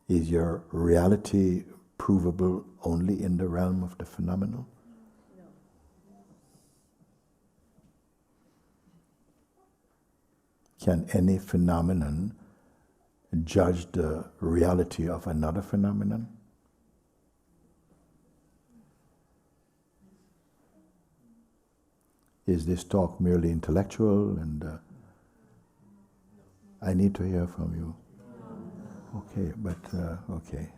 Is your reality provable only in the realm of the phenomenal? No. Can any phenomenon judge the reality of another phenomenon? Is this talk merely intellectual? And I need to hear from you. Okay, but okay.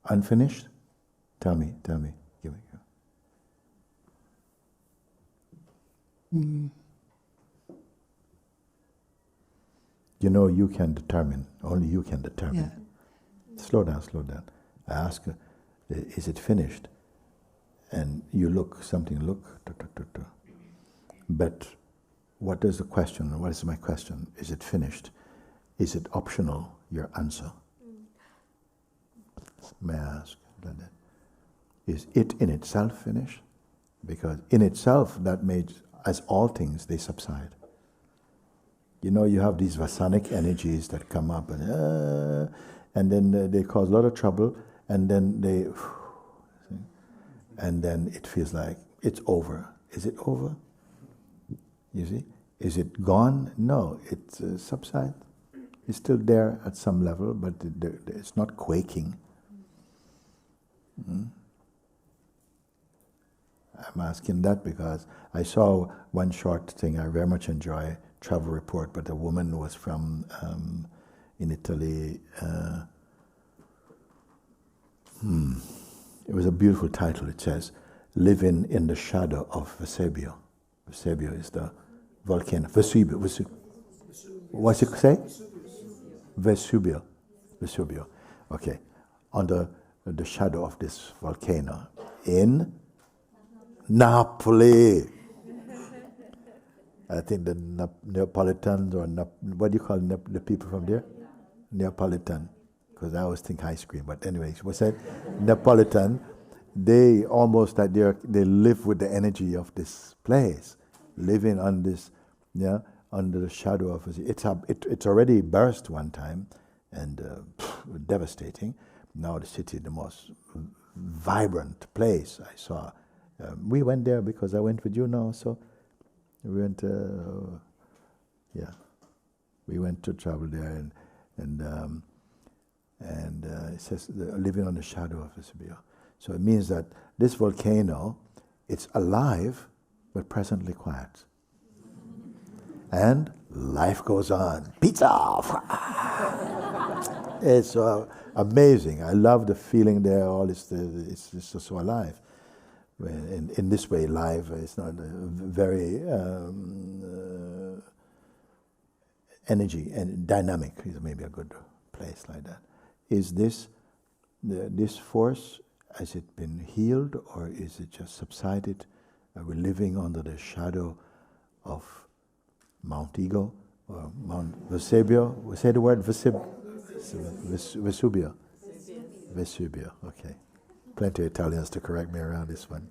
Unfinished? Tell me, give me. You know, you can determine, only you can determine. Yeah. Slow down. I ask, is it finished? And you look. But what is the question? What is my question? Is it finished? Is it optional, your answer? May I ask? Is it in itself finished? Because in itself, that made, as all things, they subside. You know, you have these vasanic energies that come up and then they cause a lot of trouble, and then then it feels like it's over. Is it over? You see? Is it gone? No, it subsides. It's still there at some level, but it's not quaking. I'm asking that because I saw one short thing I very much enjoy, travel report, but a woman was from in Italy. It was a beautiful title. It says, "Living in the Shadow of Vesubio." Vesubio is the volcano. Vesubio. What's it say? Vesubio. Vesubio. Okay. Under the shadow of this volcano in Napoli. I think the Neapolitans, or what do you call the people from there? Neapolitan, because I always think ice cream. But anyway, what's that? Neapolitan. They almost like they live with the energy of this place, living on this, under the shadow of it. It's already burst one time, and devastating. Now the city, the most vibrant place I saw. We went there because I went with you now, so we went. We went to travel there, and it says living on the shadow of Vesubio. So it means that this volcano, it's alive, but presently quiet, and life goes on. Pizza. It's amazing. I love the feeling there. All this, it's just so alive. In this way, live is not very energy and dynamic. Is maybe a good place like that. Is this force? Has it been healed, or is it just subsided? Are we living under the shadow of Mount Ego or Mount Vesubio? We say the word Vesubio. Vesubio, okay. Plenty of Italians to correct me around this one.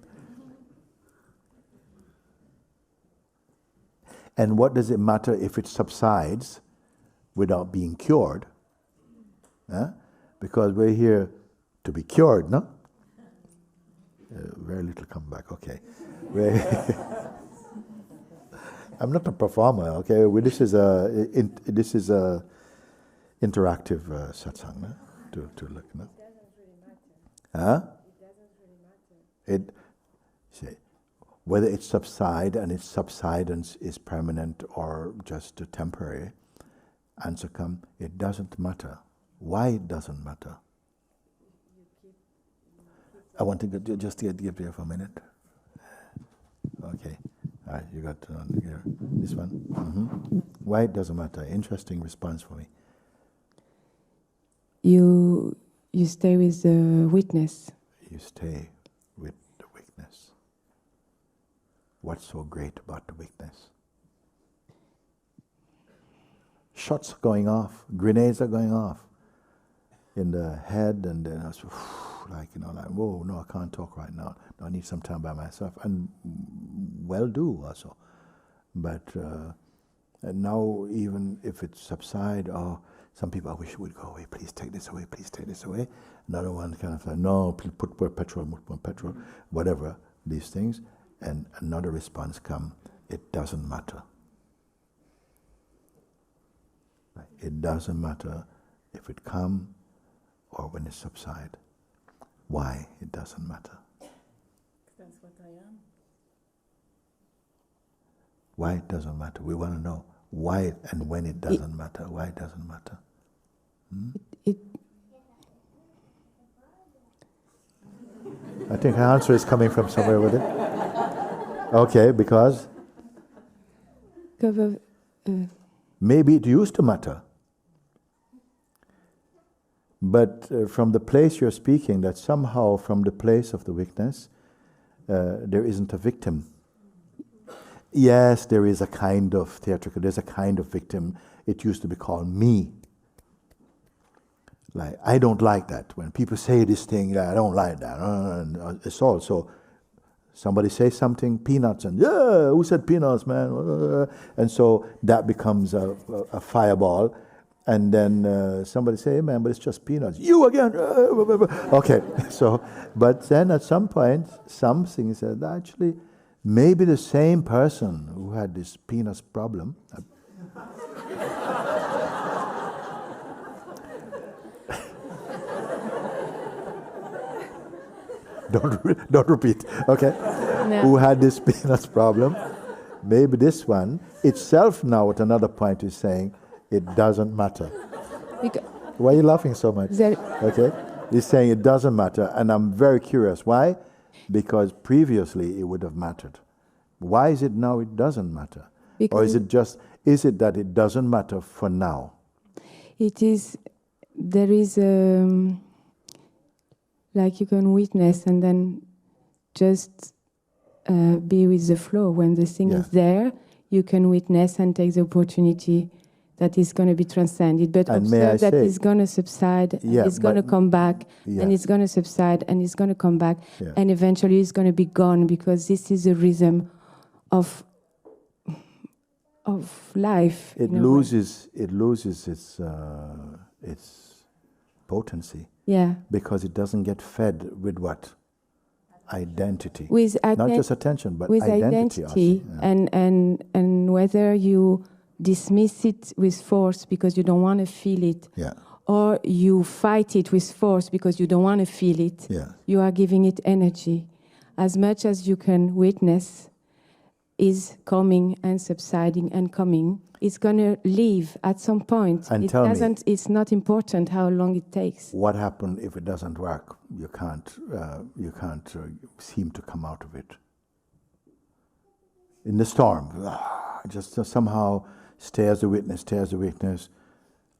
And what does it matter if it subsides without being cured? Because we're here to be cured, no? Very little comeback, okay. I'm not a performer, okay? This is a interactive satsang, no? To look, no? Huh? It say, whether it subsides and its subsidence is permanent or just temporary, answer come, it doesn't matter. Why it doesn't matter? I want to just give there for a minute. Okay. All right, you got this one. Why it doesn't matter? Interesting response for me. You stay with the witness. You stay with the witness. What's so great about the witness? Shots going off, grenades are going off in the head, and then I was whoa, no, I can't talk right now. I need some time by myself, and well do also. But and now, even if it subsides, some people, I wish it would go away. Please take this away. Please take this away. Another one kind of like, no, please put more petrol, whatever, these things. And another response come, it doesn't matter. it doesn't matter if it come or when it subside. Why it doesn't matter? That's what I am. Why it doesn't matter? We want to know why and when it doesn't matter. Why it doesn't matter? I think her answer is coming from somewhere with it. Okay, because maybe it used to matter. But from the place you're speaking, that somehow from the place of the weakness, there isn't a victim. Yes, there is a kind of theatrical, there's a kind of victim. It used to be called me. Like, I don't like that. When people say this thing, I don't like that. It's all. So somebody says something, peanuts, and yeah, who said peanuts, man? And so that becomes a fireball. And then somebody say, hey, man, but it's just peanuts. You again. Okay. So, but then at some point, something said, actually, maybe the same person who had this peanuts problem. Don't repeat, okay? No. Who had this peanuts problem? Maybe this one itself now at another point is saying it doesn't matter. Why are you laughing so much? Okay, he's saying it doesn't matter, and I'm very curious. Why? Because previously it would have mattered. Why is it now it doesn't matter? Or is it that it doesn't matter for now? There is like you can witness and then just be with the flow. When the thing is there, you can witness and take the opportunity that is going to be transcended. But and observe that it's going to subside, and it's going to come back, and it's going to subside, and it's going to come back, and eventually it's going to be gone, because this is the rhythm of life. It loses its potency. Yeah. Because it doesn't get fed with what? Identity. Not just attention, but with identity. And whether you dismiss it with force because you don't want to feel it, or you fight it with force because you don't want to feel it, you are giving it energy. As much as you can witness is coming and subsiding and coming, it's going to leave at some point. And it's not important how long it takes. What happens if it doesn't work? You can't seem to come out of it. In the storm, just somehow stay as a witness.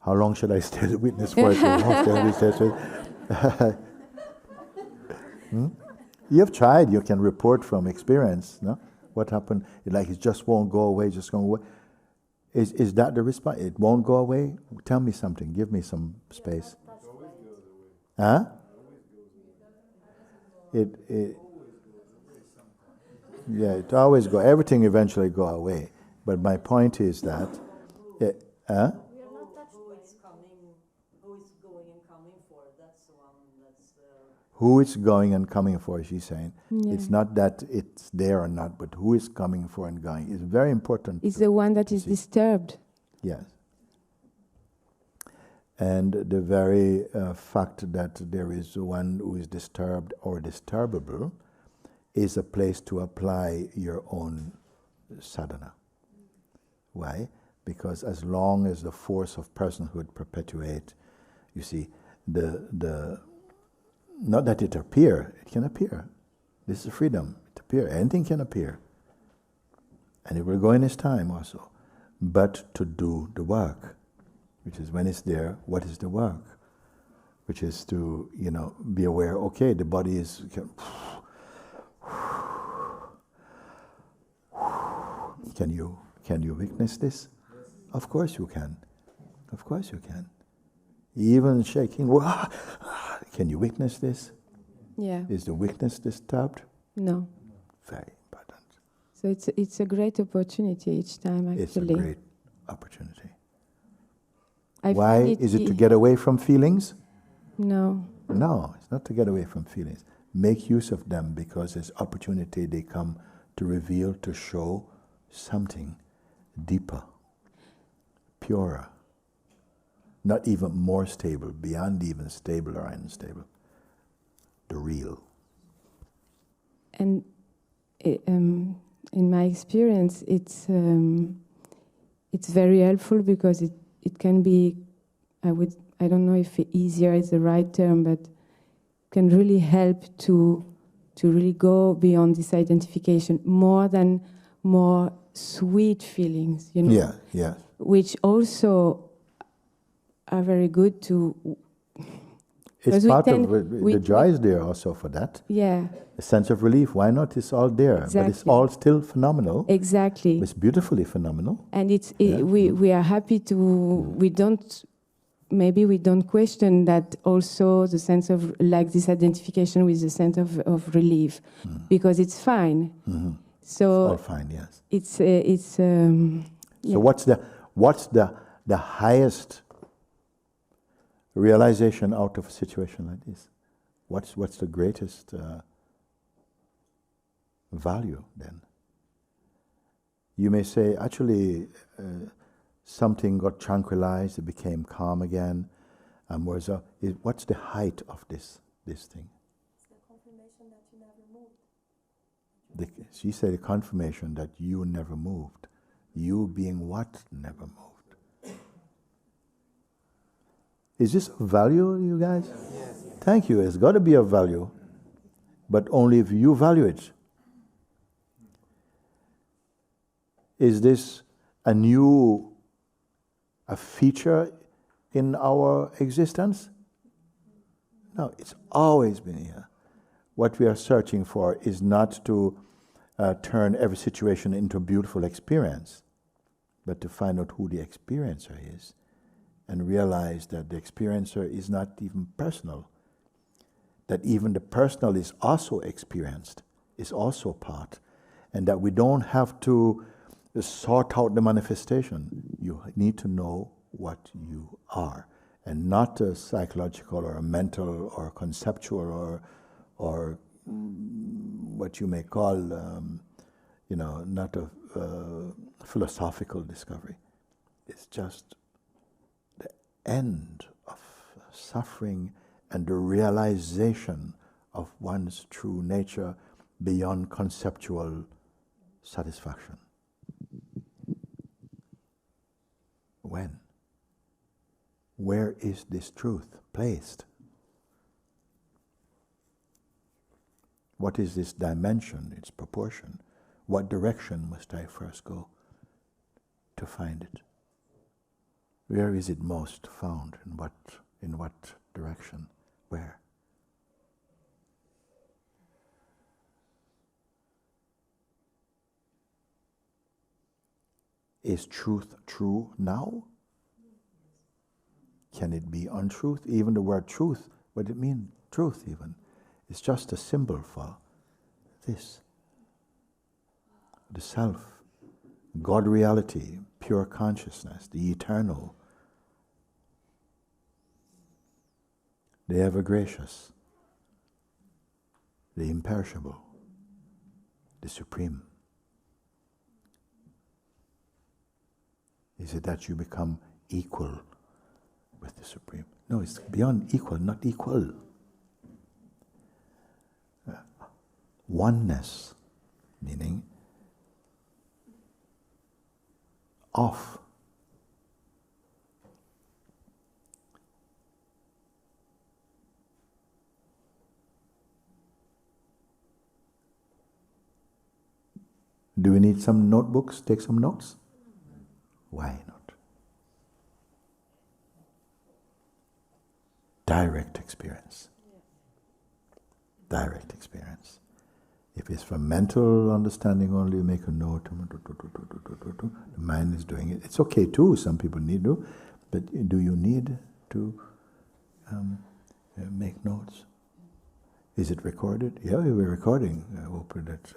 How long should I stay as a witness for? You have tried. You can report from experience. No, what happened? It just won't go away. Just go away. Is that the response? It won't go away? Tell me something. Give me some space. Huh? It always goes. Everything eventually go away. But my point is that... We are not touched who it's coming, who it's going and coming for. That's the one that's... Who it's going and coming for, she's saying. Yeah. It's not that it's there or not, but who is coming for and going. It's very important. It's the one that is disturbed. Yes. And the very fact that there is one who is disturbed or disturbable is a place to apply your own sadhana. Why? Because as long as the force of personhood perpetuate, you see, not that it can appear. This is freedom. It appear. Anything can appear. And it will go in its time also. But to do the work, which is when it's there, what is the work? Which is to, be aware, okay, the body is... Can you witness this? Yes. Of course you can. Of course you can. Even shaking, can you witness this? Yeah. Is the witness disturbed? No. Very important. So it's a great opportunity each time, actually. It's a great opportunity. Why? Is it to get away from feelings? No. No, it's not to get away from feelings. Make use of them, because as opportunity they come to reveal, to show something deeper, purer, not even more stable, beyond even stable or unstable. The real. And in my experience, it's very helpful because it can be, I don't know if easier is the right term, but can really help to really go beyond this identification, more sweet feelings, you know. Yeah, yeah. Which also are very good to. It's part of the joy is there also for that. Yeah. A sense of relief. Why not? It's all there, exactly. But it's all still phenomenal. Exactly. It's beautifully phenomenal. And we are happy to. We don't question that also the sense of like this identification with the sense of relief, because it's fine. Mm-hmm. So it's all fine. Yes. It's. So what's the highest realization out of a situation like this? What's the greatest value then? You may say, actually, something got tranquilized, it became calm again. What's the height of this thing? It's the confirmation that you never moved. She said the confirmation that you never moved. You being what never moved. Is this of value, you guys? Yes. Thank you. It's got to be of value, but only if you value it. Is this a feature in our existence? No, it's always been here. What we are searching for is not to turn every situation into a beautiful experience, but to find out who the experiencer is and realize that the experiencer is not even personal, that even the personal is also experienced, is also part, and that we don't have to sort out the manifestation. You need to know what you are, and not a psychological or a mental or conceptual or what you may call, not a philosophical discovery. It's just the end of suffering and the realization of one's true nature beyond conceptual satisfaction. When? Where is this truth placed? What is this dimension, its proportion? What direction must I first go to find it? Where is it most found? In what direction? Where? Is truth true now? Can it be untruth? Even the word truth, what does it mean, truth even? It's just a symbol for this. The self, God reality, pure consciousness, the eternal, the ever gracious, the imperishable, the supreme. Is it that you become equal with the Supreme? No, it's beyond equal, not equal. Oneness, meaning off. Do we need some notebooks? Take some notes? Why not? Direct experience. Direct experience. If it's from mental understanding only, make a note. The mind is doing it. It's okay too, some people need to, but do you need to make notes? Is it recorded? Yeah, we're recording. I hope that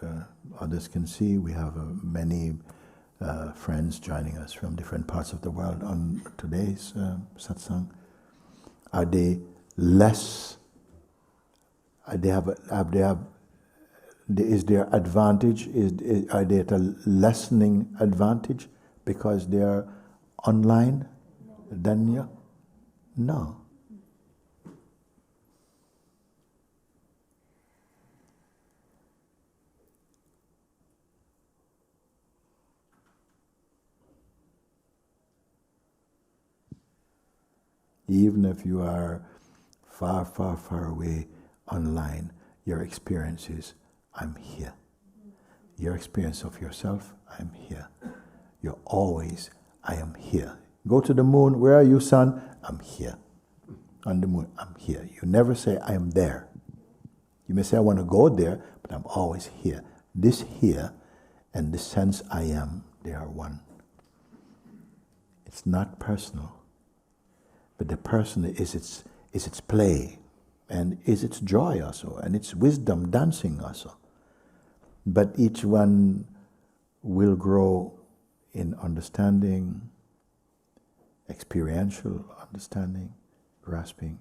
others can see. We have many friends joining us from different parts of the world on today's satsang. Are they less? Is their advantage? Are they at a lessening advantage because they are online than you? No. Even if you are far, far, far away online, your experience is, I'm here. Your experience of yourself, I'm here. You're always, I am here. Go to the moon, where are you, sun? I'm here. On the moon, I'm here. You never say, I am there. You may say, I want to go there, but I'm always here. This here and the sense I am, they are one. It's not personal. But the person is its play, and is its joy also, and its wisdom dancing also. But each one will grow in understanding, experiential understanding, grasping,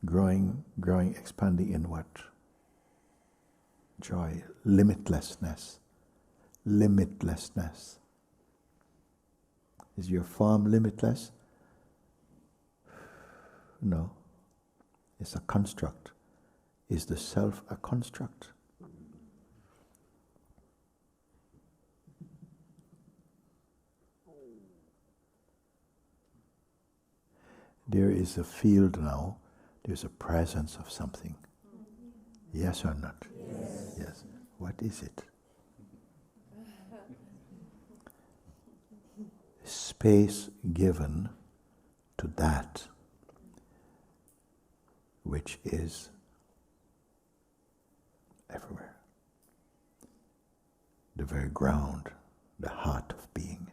growing, expanding in what? Joy, limitlessness. Limitlessness. Is your form limitless? No. It's a construct. Is the self a construct? There is a field now, there's a presence of something. Yes or not? Yes. Yes. What is it? Space given to that which is everywhere. The very ground, the heart of being.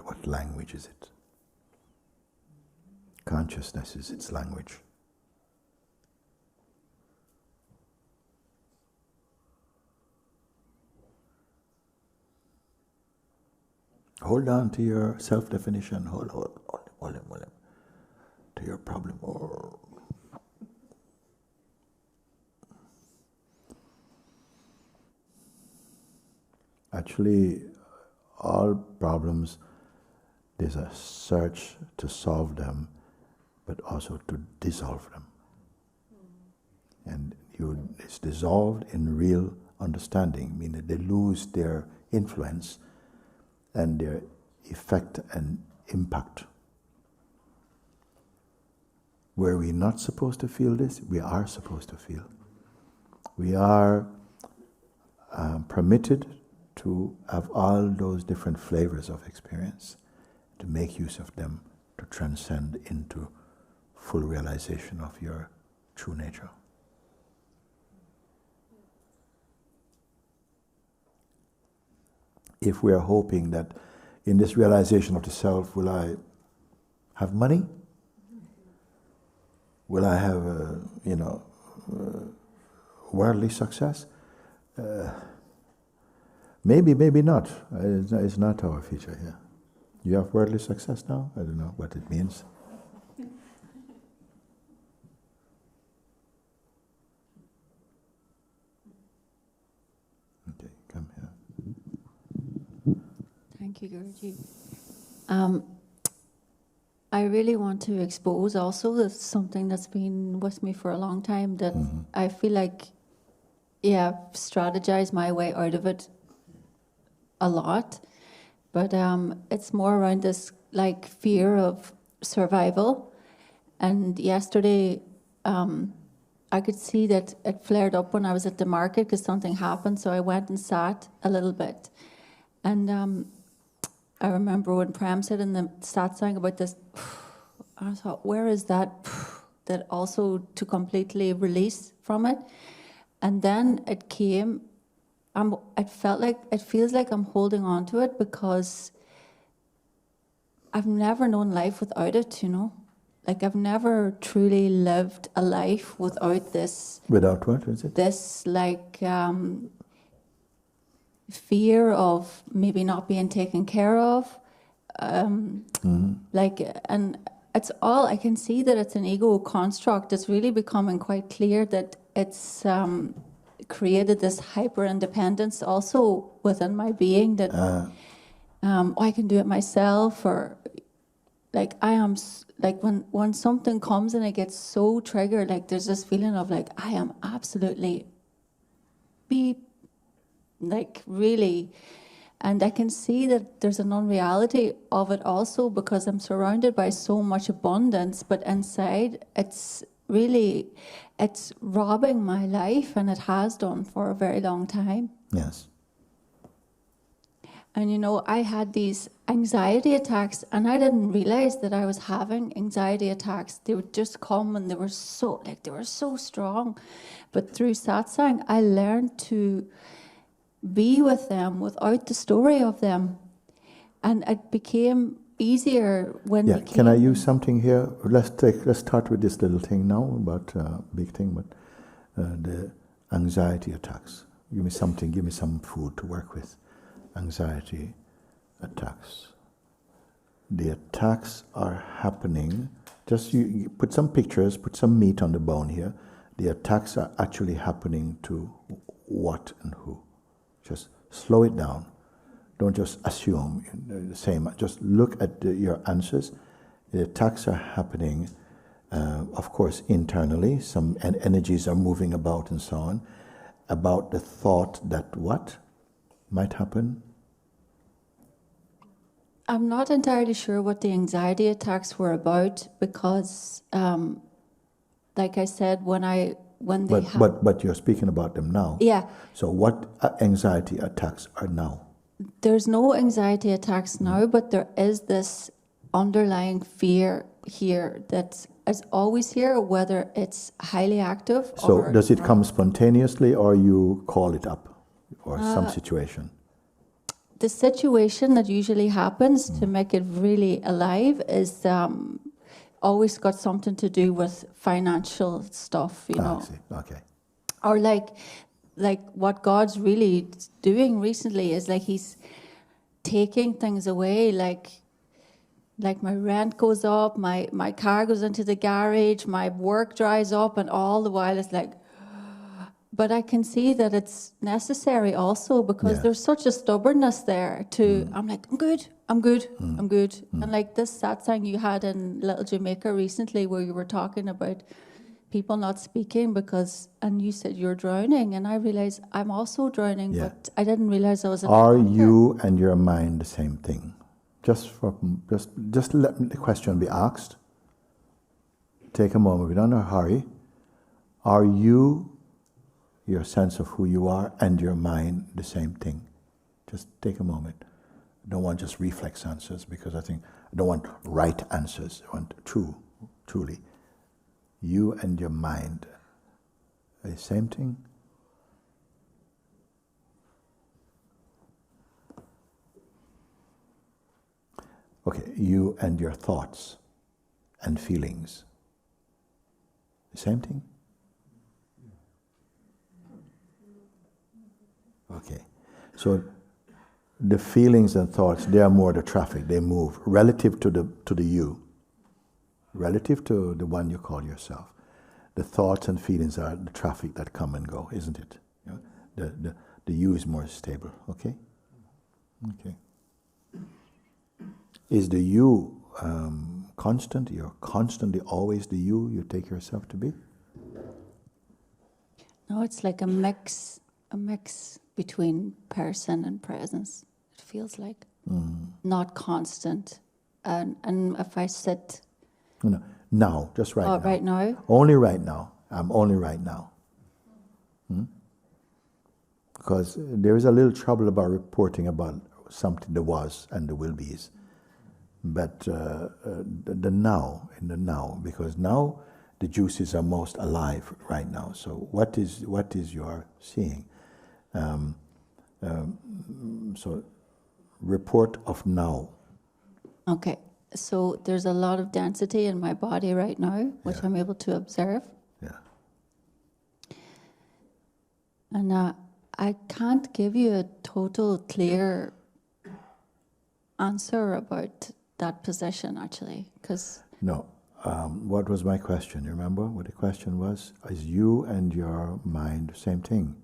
What language is it? Consciousness is its language. Hold on to your self-definition. Hold him. To your problem. Actually, all problems, there's a search to solve them, but also to dissolve them. And it's dissolved in real understanding, meaning they lose their influence and their effect and impact. Were we not supposed to feel this? We are supposed to feel. We are permitted to have all those different flavors of experience, to make use of them, to transcend into full realization of your true nature. If we are hoping that in this realization of the self, will I have money? Will I have, worldly success? Maybe, maybe not. It's not our future here. You have worldly success now? I don't know what it means. Okay, come here. Thank you, Guruji. I really want to expose also something that's been with me for a long time, that I feel like, strategize my way out of it a lot, but it's more around this like fear of survival. And yesterday I could see that it flared up when I was at the market because something happened, so I went and sat a little bit. And I remember when Prem said in the satsang about this, I thought, where is that also to completely release from it? And then it came. It feels like I'm holding on to it because I've never known life without it, Like I've never truly lived a life without this. Without what is it? This fear of maybe not being taken care of. And it's all, I can see that it's an ego construct. It's really becoming quite clear that it's created this hyper independence also within my being that I can do it myself, or like I am like when something comes and I get so triggered, like there's this feeling of like I am absolutely like really, and I can see that there's an unreality of it also because I'm surrounded by so much abundance, but inside it's robbing my life, and it has done for a very long time. Yes. And you know, I had these anxiety attacks, and I didn't realize that I was having anxiety attacks. They would just come, and they were so strong. But through satsang, I learned to be with them without the story of them, and it became easier when. Yeah. Can I use something here? Let's start with this little thing now about big thing, but the anxiety attacks. Give me something. Give me some food to work with. Anxiety attacks. The attacks are happening. Just you put some pictures, put some meat on the bone here. The attacks are actually happening to what and who. Just slow it down. Don't just assume the same. Just look at your answers. The attacks are happening, of course, internally. Some energies are moving about and so on. About the thought that what might happen? I'm not entirely sure what the anxiety attacks were about because, like I said, But you're speaking about them now. Yeah. So what anxiety attacks are now? There's no anxiety attacks now, but there is this underlying fear here that is always here, whether it's highly active. So does it come spontaneously, or you call it up, or some situation? The situation that usually happens to make it really alive is always got something to do with financial stuff, you know. I see. Okay. Or like what God's really doing recently is like He's taking things away, like my rent goes up, my car goes into the garage, my work dries up, and all the while it's like. But I can see that it's necessary also because there's such a stubbornness there to, I'm like, I'm good. And like this satsang you had in Little Jamaica recently where you were talking about people not speaking because, and you said you're drowning, and I realized I'm also drowning, but I didn't realize I was in Are you and your mind the same thing? Just let the question be asked. Take a moment, we don't have to hurry. Are you, your sense of who you are, and your mind the same thing? Just take a moment. I don't want just reflex answers because I don't want right answers. I want truly. You and your mind are the same thing? Okay, you and your thoughts and feelings, the same thing? Okay, so the feelings and thoughts, they are more the traffic, they move relative to the you, relative to the one you call yourself. The thoughts and feelings are the traffic that come and go, isn't it? You know, the you is more stable, okay? Okay. Is the you constant? You're constantly always the you take yourself to be? No, it's like a mix between person and presence. It feels like not constant. And if I sit... No, now, just right now. Right now? Only right now. I'm only right now. Because there is a little trouble about reporting about something there was and there will be. But the now, in the now, because now the juices are most alive right now. So what is your seeing? So report of now. Okay, so there's a lot of density in my body right now, which I'm able to observe. Yeah. And I can't give you a total clear answer about that position, actually, because... No, what was my question? You remember what the question was? Is you and your mind the same thing?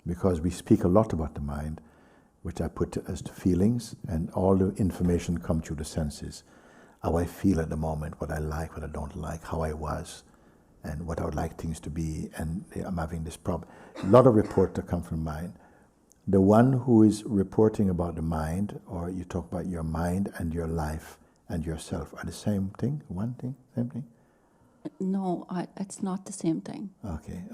Because we speak a lot about the mind, which I put as the feelings, and all the information comes through the senses. How I feel at the moment, what I like, what I don't like, how I was, and what I would like things to be, and I'm having this problem. A lot of reports that come from mind. The one who is reporting about the mind, or you talk about your mind and your life and yourself, are the same thing? One thing? Same thing? No, it's not the same thing. Okay.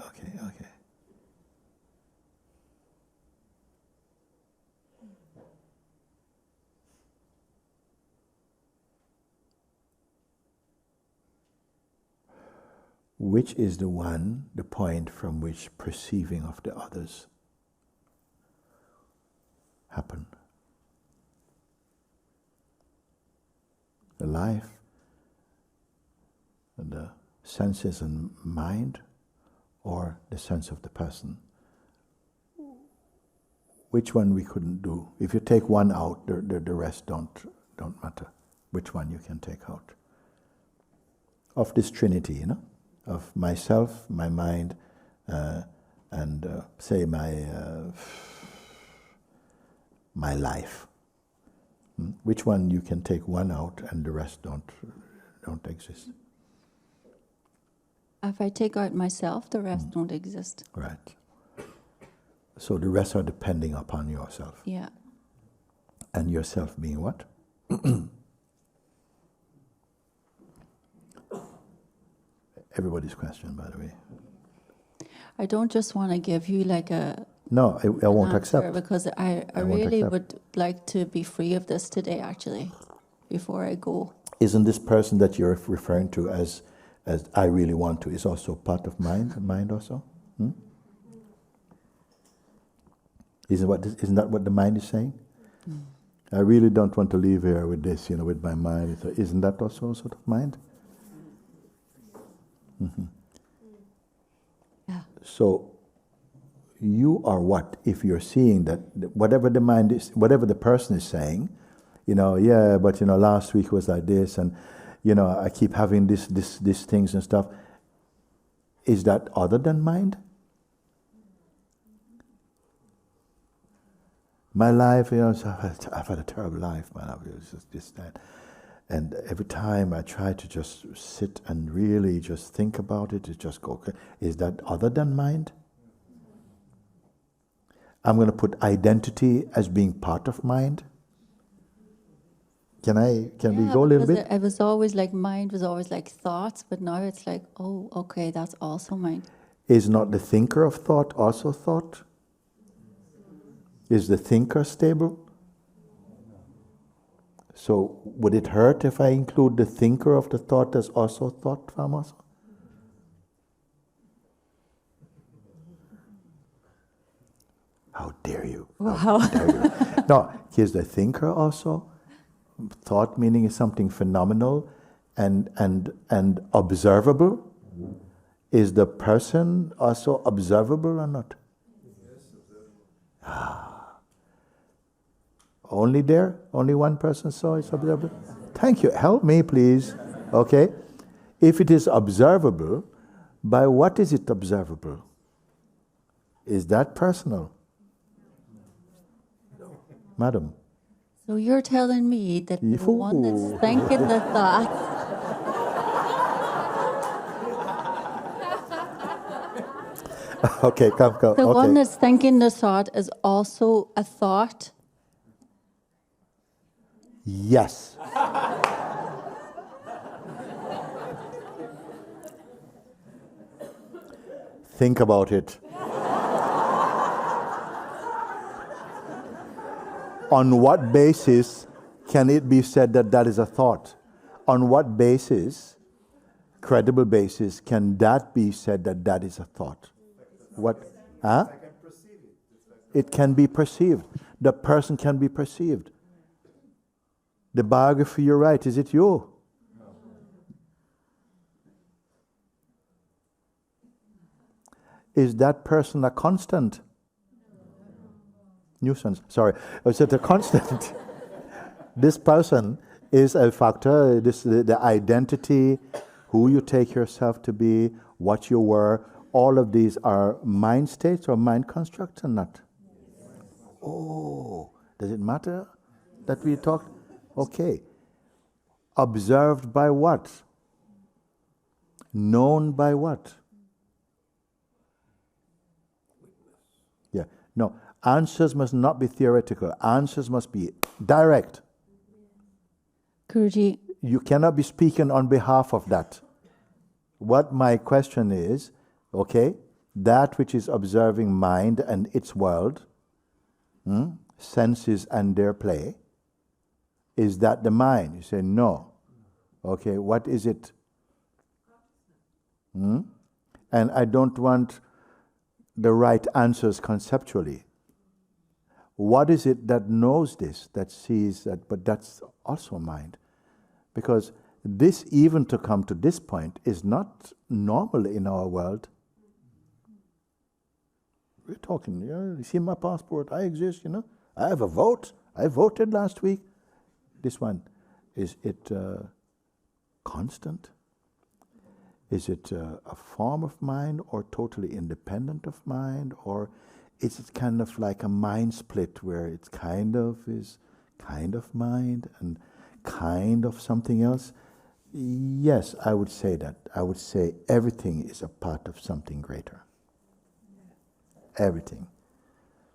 Which is the point from which perceiving of the others happen? The life, the senses and mind, or the sense of the person? Which one we couldn't do? If you take one out, the rest don't matter. Which one you can take out? Of this trinity, you know? Of myself, my mind, and say my life. Which one you can take one out and the rest don't exist? If I take out myself, the rest don't exist. Right. So the rest are depending upon yourself. Yeah. And yourself being what? Everybody's question, by the way. I don't just want to give you like a... No, I won't accept. Because I really would like to be free of this today, actually, before I go. Isn't this person that you're referring to as I really want to, is also part of mind also? Isn't that what the mind is saying? I really don't want to leave here with this, with my mind. So isn't that also sort of mind? Yeah. So you are what if you're seeing that whatever the mind is, whatever the person is saying, but last week was like this, and I keep having these things and stuff. Is that other than mind? My life, I've had a terrible life, man. It was just this, that. And every time I try to just sit and really just think about it, just go, okay, is that other than mind? I'm going to put identity as being part of mind. Can we go a little bit? It was always like mind was always like thoughts, but now it's like, oh, okay, that's also mind. Is not the thinker of thought also thought? Is the thinker stable? So would it hurt if I include the thinker of the thought as also thought, Famos? How dare you? Wow. How dare you? No, here's the thinker also. Thought meaning is something phenomenal and observable. Is the person also observable or not? Yes, observable. Only there? Only one person saw is observable? Thank you. Help me, please. Okay? If it is observable, by what is it observable? Is that personal? No. Madam? So you're telling me that the one that's thinking the thoughts... Okay, come. The one that's thinking the thought is also a thought? Yes. Think about it. On what basis can it be said that that is a thought? On what basis, credible basis, can that be said that that is a thought? What? Huh? It can be perceived. The person can be perceived. The biography, you're right, is it you? No. Is that person a constant? Nuisance, sorry. Is it a constant? This person is a factor. The identity, who you take yourself to be, what you were, all of these are mind states or mind constructs or not? Oh, does it matter that we talked? Okay. Observed by what? Known by what? Yeah. No. Answers must not be theoretical. Answers must be direct. Guruji. You cannot be speaking on behalf of that. What my question is, okay, that which is observing mind and its world, senses and their play, is that the mind? You say no. Okay, what is it? And I don't want the right answers conceptually. What is it that knows this, that sees that, but that's also mind? Because this, even to come to this point, is not normal in our world. We're talking, you see my passport, I exist, I have a vote, I voted last week. This one, is it constant? Is it a form of mind or totally independent of mind? Or is it kind of like a mind split where it's kind of mind and kind of something else? Yes, I would say that. I would say everything is a part of something greater. Everything.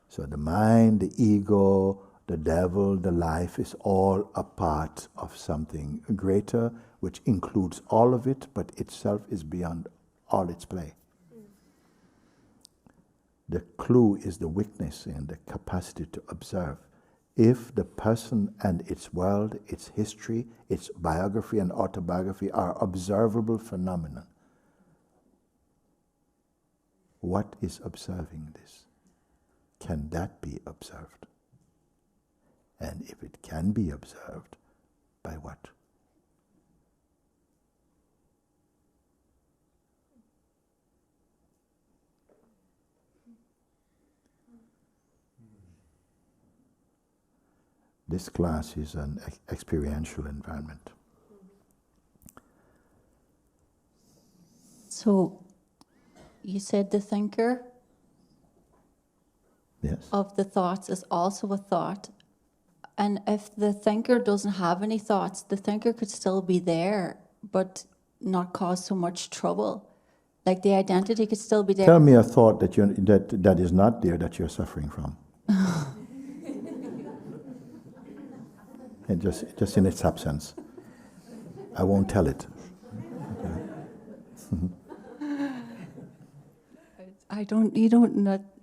So the mind, the ego, the devil, the life is all a part of something greater, which includes all of it, but itself is beyond all its play. The clue is the witness and the capacity to observe. If the person and its world, its history, its biography and autobiography are observable phenomena, what is observing this? Can that be observed? And if it can be observed, by what? This class is an experiential environment. So, you said the thinker of the thoughts is also a thought. And if the thinker doesn't have any thoughts, the thinker could still be there, but not cause so much trouble. Like the identity could still be there. Tell me a thought that is not there that you're suffering from. And just in its absence. I won't tell it. Okay.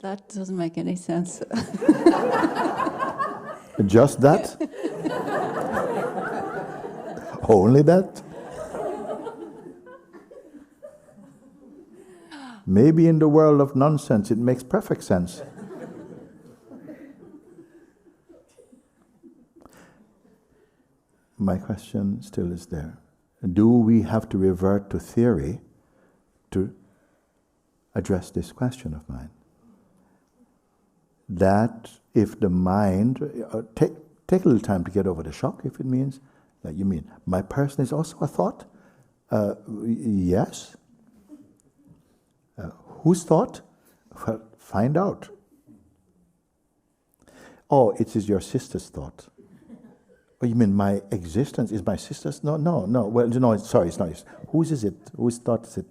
That doesn't make any sense. Just that? Only that? Maybe in the world of nonsense it makes perfect sense. My question still is there. Do we have to revert to theory to address this question of mine? That if the mind, take a little time to get over the shock, if it means, like you mean, my person is also a thought? Yes. Whose thought? Well, find out. Oh, it is your sister's thought. Oh, you mean my existence is my sister's? No. Well, no, sorry, it's not. Whose is it? Whose thought is it?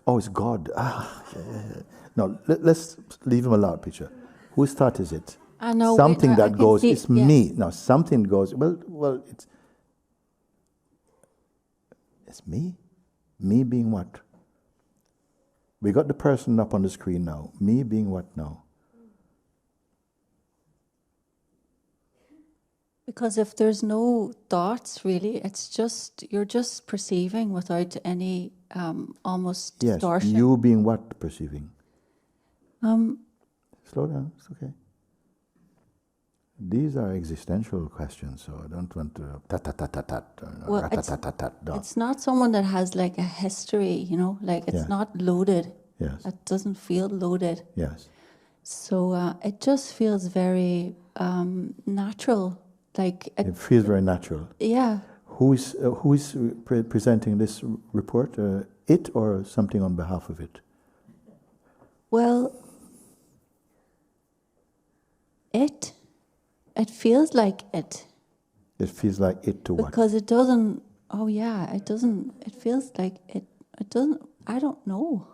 Oh, it's God. Yeah. No, let's leave him alone, picture. Whose thought is it? I know. Something that goes, it's me. No, something goes, well, it's me. Me being what? We got the person up on the screen now. Me being what now? Because if there's no thoughts, really, it's just, you're just perceiving without any almost distortion. Yes, you being what perceiving? Slow down, it's okay. These are existential questions, so I don't want to Well, it's not someone that has like a history, like it's not loaded. Yes. It doesn't feel loaded. Yes. So it just feels very natural. Like it feels very natural. Yeah. Who is presenting this report? It or something on behalf of it? Well, it feels like it. It feels like it to what? Because it doesn't. Oh yeah, it doesn't. It feels like it. It doesn't. I don't know.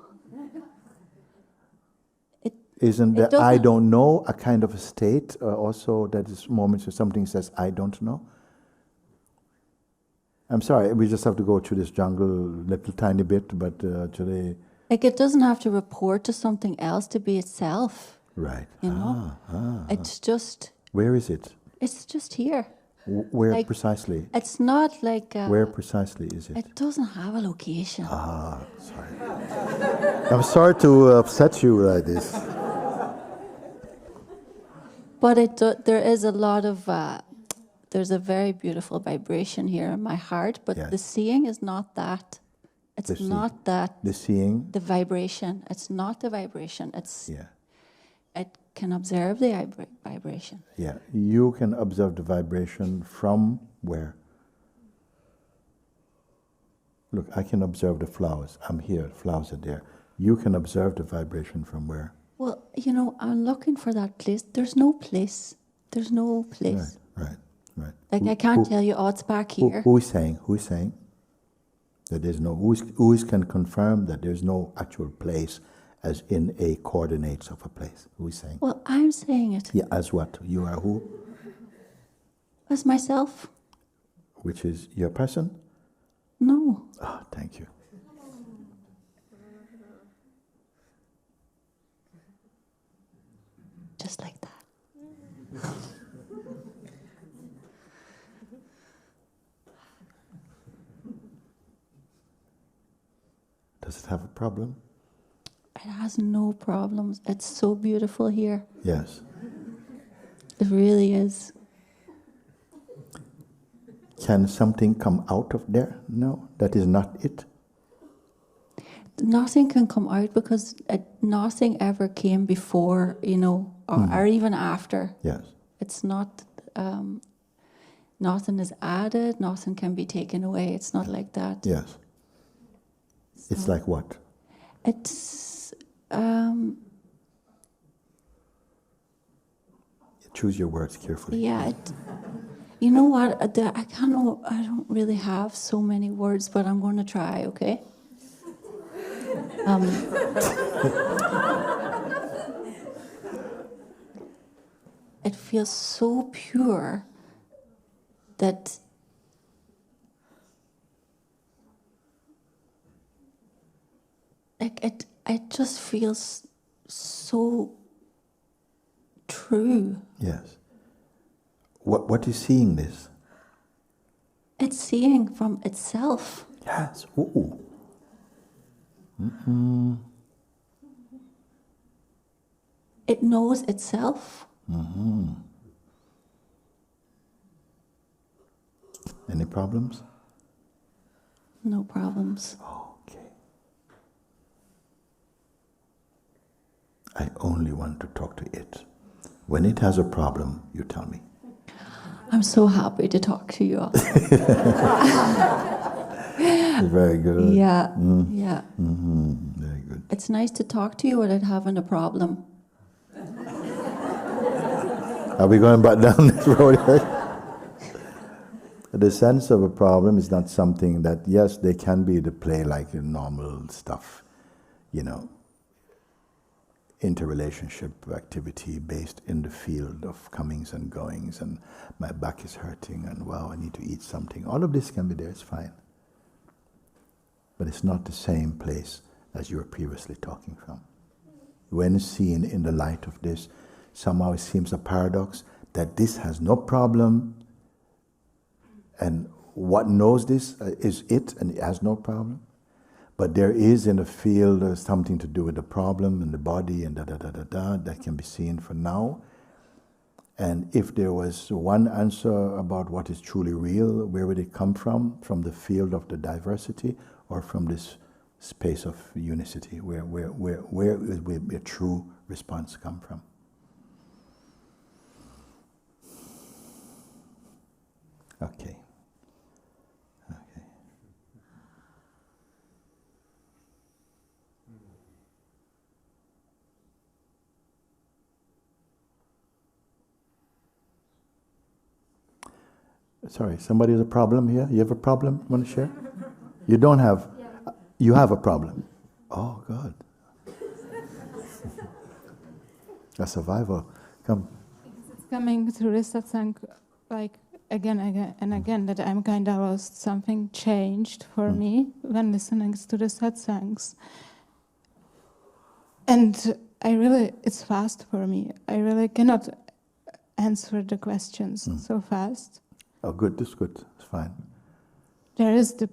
Isn't the I don't know a kind of a state also that is moments where something says I don't know? I'm sorry, we just have to go through this jungle little tiny bit, but today... Like it doesn't have to report to something else to be itself. Right. You know? It's just... Where is it? It's just here. Where like, precisely? It's not like... where precisely is it? It doesn't have a location. Sorry. I'm sorry to upset you like this. But there is a lot of... there's a very beautiful vibration here in my heart, but the seeing is not that. It's not that. The seeing? The vibration. It's not the vibration. It's... Yeah. It can observe the vibration. Yeah. You can observe the vibration from where? Look, I can observe the flowers. I'm here. Flowers are there. You can observe the vibration from where? Well, you know, I'm looking for that place. There's no place. There's no place. Right. Like I can't tell you, oh, it's back here. Who is saying? Who is saying that there's no? Who can confirm that there's no actual place, as in a coordinates of a place? Who is saying? Well, I'm saying it. Yeah, as what? You are who? As myself. Which is your person? No. Ah, thank you. Just like that. Does it have a problem? It has no problems. It's so beautiful here. Yes. It really is. Can something come out of there? No, that is not it. Nothing can come out because nothing ever came before, you know, or even after. Yes. It's not, nothing is added, nothing can be taken away. It's not like that. Yes. So it's like what? It's... choose your words carefully. Yeah. You know what? I don't really have so many words, but I'm going to try, okay? It feels so pure that like it just feels so true. Yes. What is seeing this? It's seeing from itself. Yes. Ooh. Mm-hmm. It knows itself. Mm-hmm. Any problems? No problems. Okay. I only want to talk to it. When it has a problem, you tell me. I'm so happy to talk to you all. Very good. Yeah, yeah. Mm-hmm. Very good. It's nice to talk to you without having a problem. Are we going back down this road? The sense of a problem is not something that, yes, they can be the play like normal stuff, you know, interrelationship activity based in the field of comings and goings, and my back is hurting, and wow, I need to eat something. All of this can be there, it's fine. But it's not the same place as you were previously talking from. When seen in the light of this, somehow it seems a paradox that this has no problem, and what knows this is it, and it has no problem. But there is in the field something to do with the problem and the body and that can be seen for now. And if there was one answer about what is truly real, where would it come from? From the field of the diversity or from this space of unicity, where will a true response come from? Okay. Okay. Sorry, somebody has a problem here? You have a problem? Want to share? You don't have. You have a problem. Oh, God. A survival. Come. It's coming through the satsang, like again and again, that I'm kind of lost. Something changed for me when listening to the satsangs. And it's fast for me. I really cannot answer the questions so fast. Oh, good. That's good. It's fine. There is the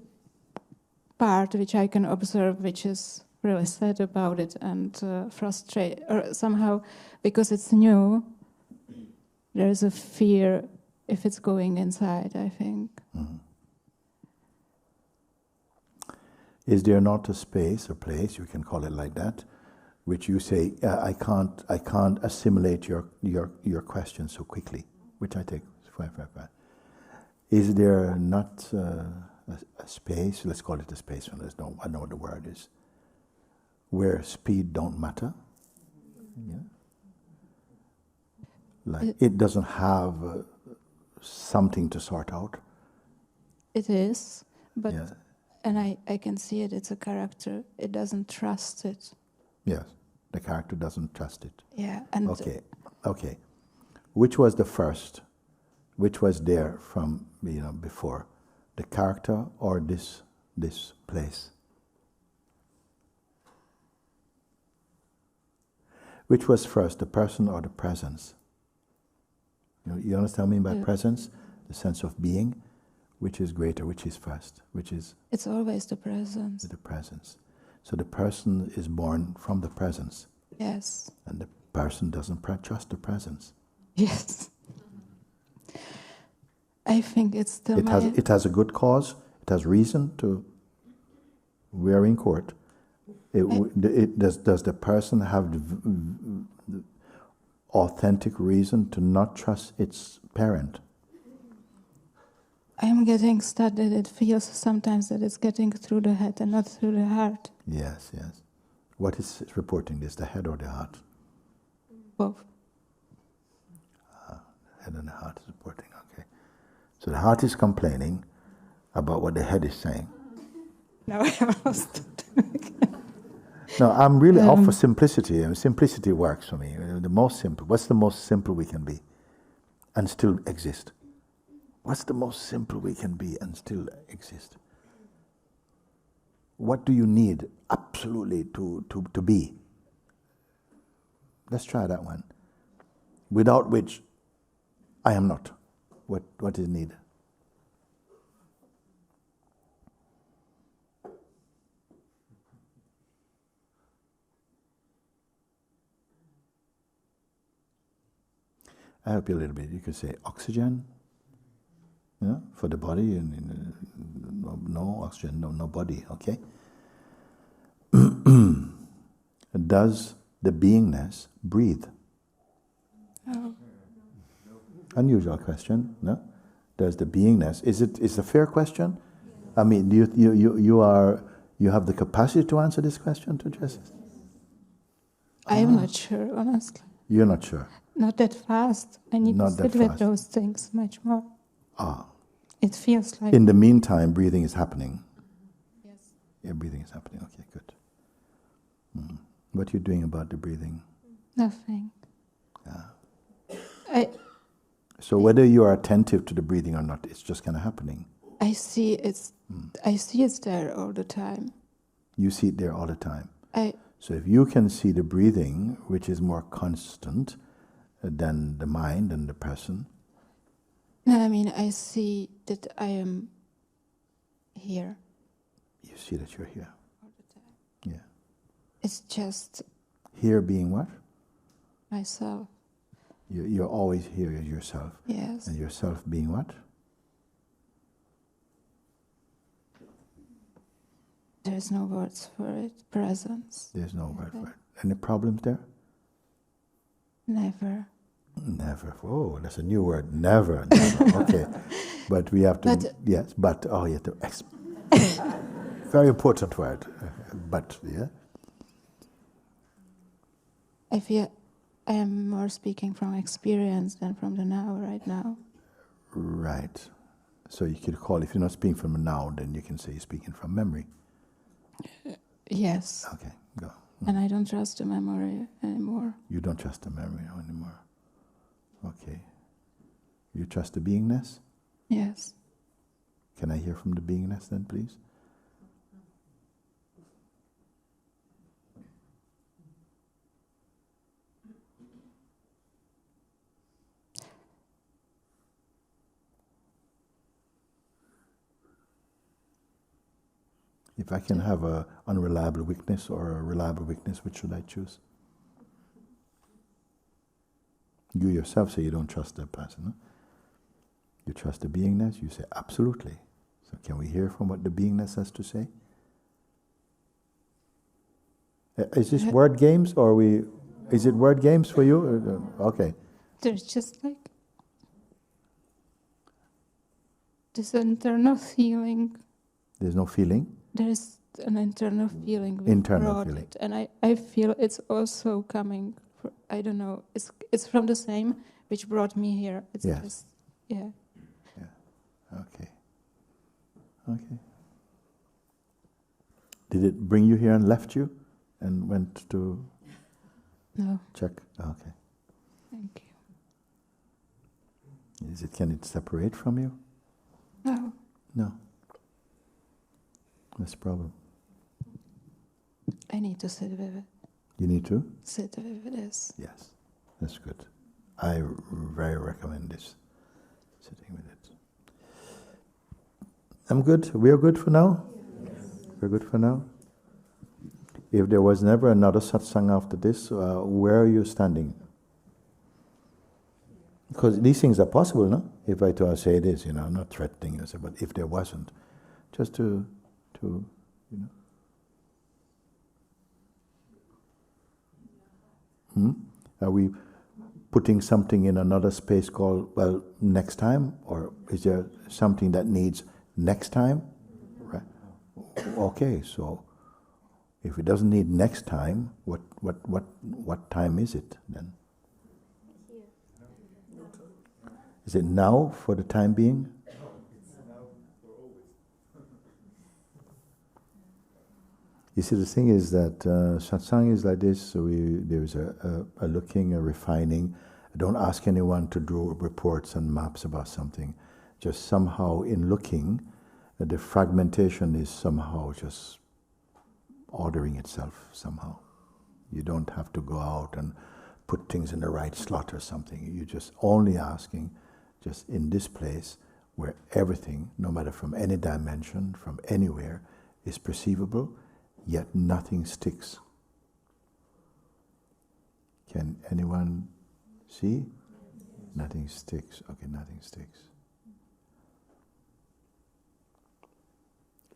part which I can observe, which is really sad about it and frustrated, or somehow, because it's new, there is a fear if it's going inside, I think. Mm-hmm. Is there not a space or place, you can call it like that, which you say, I can't assimilate your question so quickly, which I take fine. Is there not a space, let's call it a space, I know what the word is, where speed don't matter? Yeah. Like it doesn't have something to sort out? It is, but, yeah. And I can see it, it's a character, it doesn't trust it. Yes, the character doesn't trust it. Yeah, and... Okay. Which was the first? Which was there from, before? The character or this place? Which was first, the person or the presence? You understand what I mean by presence? The sense of being? Which is greater, which is first? Which is? It's always the presence. The presence. So the person is born from the presence. Yes. And the person doesn't trust the presence. Yes. I think it's still it has a good cause. It has reason to. We are in court. Does the person have the authentic reason to not trust its parent? I am getting stuck that it feels sometimes that it's getting through the head and not through the heart. Yes. What is reporting this, the head or the heart? Both. Head and the heart is reporting, okay. So the heart is complaining about what the head is saying. No, I lost it. No, I'm really out for simplicity. Simplicity works for me. The most simple. What's the most simple we can be and still exist? What's the most simple we can be and still exist? What do you need absolutely to be? Let's try that one. Without which I am not. What is needed? I help you a little bit. You could say oxygen, for the body, and no oxygen, no body. Okay. Does the beingness breathe? No. Unusual question, no? Does the beingness is a fair question? I mean, do you have the capacity to answer this question, to address it? I am not sure, honestly. You're not sure. Not that fast. I need to sit with those things much more. It feels like... In the meantime, breathing is happening. Yes. Yeah, breathing is happening. Okay, good. What are you doing about the breathing? Nothing. So whether you are attentive to the breathing or not, it's just kind of happening. I see it's there all the time. You see it there all the time. So if you can see the breathing, which is more constant than the mind and the person. No, I mean, I see that I am here. You see that you're here. All the time. Yeah. It's just... Here being what? Myself. You're always here as yourself. Yes. And yourself being what? There's no words for it. Presence. There's no word for it. Any problems there? Never. Never. Oh, that's a new word. Never. Never. Okay. But we have to. Yes. But. Oh, you have to. Very important word. But. Yeah. I feel I am more speaking from experience than from the now, right now. Right. So you could call, if you're not speaking from now, then you can say you're speaking from memory. Yes. Okay, go. And I don't trust the memory anymore. You don't trust the memory anymore. Okay. You trust the beingness? Yes. Can I hear from the beingness then, please? If I can have an unreliable witness or a reliable witness, which should I choose? You yourself say you don't trust that person. No? You trust the beingness? You say, absolutely. So can we hear from what the beingness has to say? Is this word games or is it word games for you? Okay. There's just like this internal feeling. There's no feeling? There is an internal feeling. Internal feeling. It, and I feel it's also coming, I don't know, it's from the same which brought me here. It's yes. just, yeah. Yeah. Okay. Okay. Did it bring you here and left you and went to No. check? Okay. Thank you. Can it separate from you? No. No. That's the problem. I need to sit with it. You need to? Sit with this. Yes. That's good. I very recommend this. Sitting with it. I'm good. We're good for now? Yes. We're good for now? If there was never another satsang after this, where are you standing? Because these things are possible, no? If I say this, I'm not threatening you, but if there wasn't, just to Are we putting something in another space called, next time? Or is there something that needs next time? Right. Okay, so if it doesn't need next time, what time is it then? Is it now for the time being? You see, the thing is that satsang is like this. So there's a looking, a refining. Don't ask anyone to do reports and maps about something. Just somehow in looking, the fragmentation is somehow just ordering itself somehow. You don't have to go out and put things in the right slot or something. You're just only asking, just in this place where everything, no matter from any dimension, from anywhere, is perceivable, yet nothing sticks. Can anyone see? Nothing sticks. Okay, nothing sticks.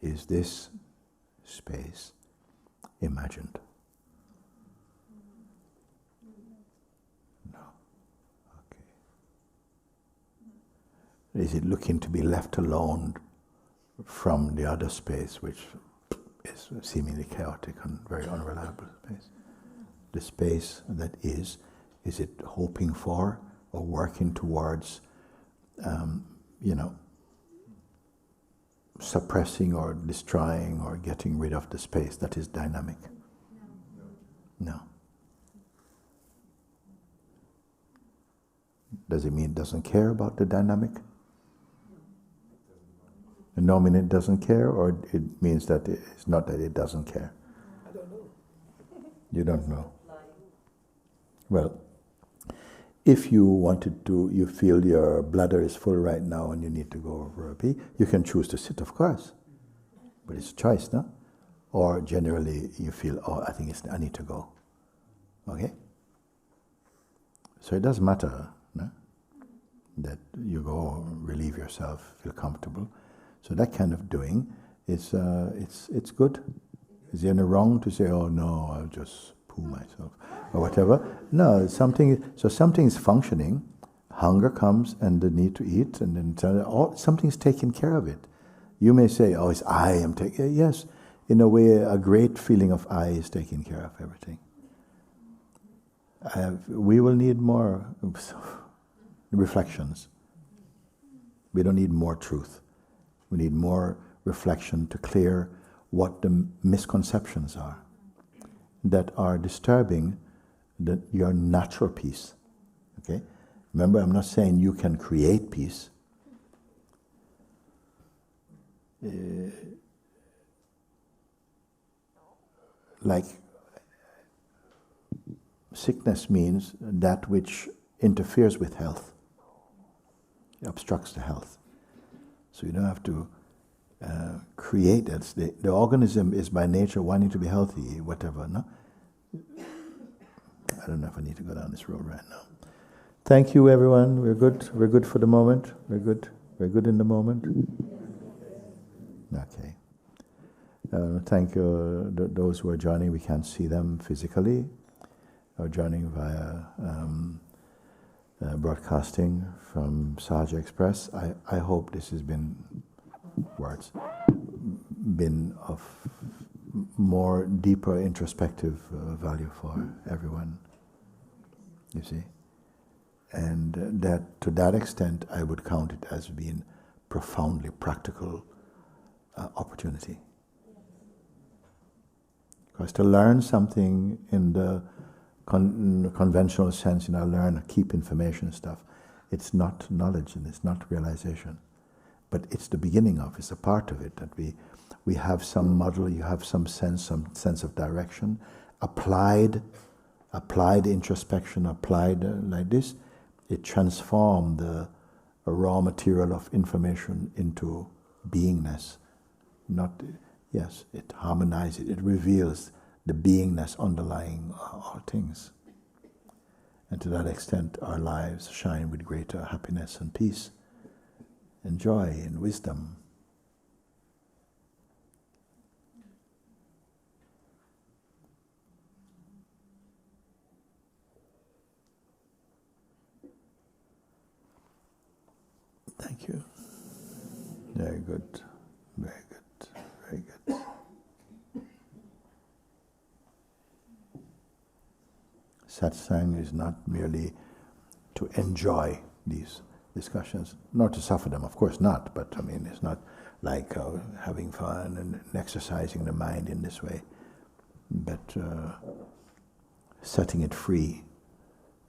Is this space imagined? No. Okay. Is it looking to be left alone from the other space, which is seemingly chaotic and very unreliable space? The space that is it hoping for or working towards, suppressing or destroying or getting rid of the space that is dynamic? No. Does it mean it doesn't care about the dynamic? The nominate doesn't care, or it means that it's not that it doesn't care? I don't know. You don't know. Well, if you wanted to, you feel your bladder is full right now and you need to go over a pee, you can choose to sit, of course. But it's a choice, no? Or generally you feel, I need to go. Okay? So it doesn't matter, no? That you go, relieve yourself, feel comfortable. So that kind of doing it's good. Is there any wrong to say, oh no, I'll just poo myself or whatever? No, something is functioning. Hunger comes and the need to eat, and then something's taking care of it. You may say, oh, it's I am taking. Yes, in a way, a great feeling of I is taking care of everything. We will need more reflections. We don't need more truth. We need more reflection to clear what the misconceptions are that are disturbing your natural peace. Okay? Remember, I'm not saying you can create peace. Like sickness means that which interferes with health. It obstructs the health. So you don't have to create it. The organism is by nature wanting to be healthy, whatever, no? I don't know if I need to go down this road right now. Thank you, everyone. We're good. We're good for the moment. We're good. We're good in the moment. Okay. Thank you, those who are joining. We can't see them physically, or joining via broadcasting from Sahaja Express. I hope this has been of more deeper introspective value for everyone. You see, and that to that extent, I would count it as being profoundly practical opportunity. Because to learn something in the conventional sense, learn, keep information stuff, it's not knowledge and it's not realization. But it's the beginning of, it's a part of it, that we have some model, you have some sense of direction, applied introspection, applied like this, it transforms the raw material of information into beingness. It harmonizes, it reveals the beingness underlying all things. And to that extent, our lives shine with greater happiness and peace and joy and wisdom. Thank you. Very good. Very good. Very good. Satsang is not merely to enjoy these discussions, nor to suffer them, of course not, but it's not like having fun and exercising the mind in this way, but setting it free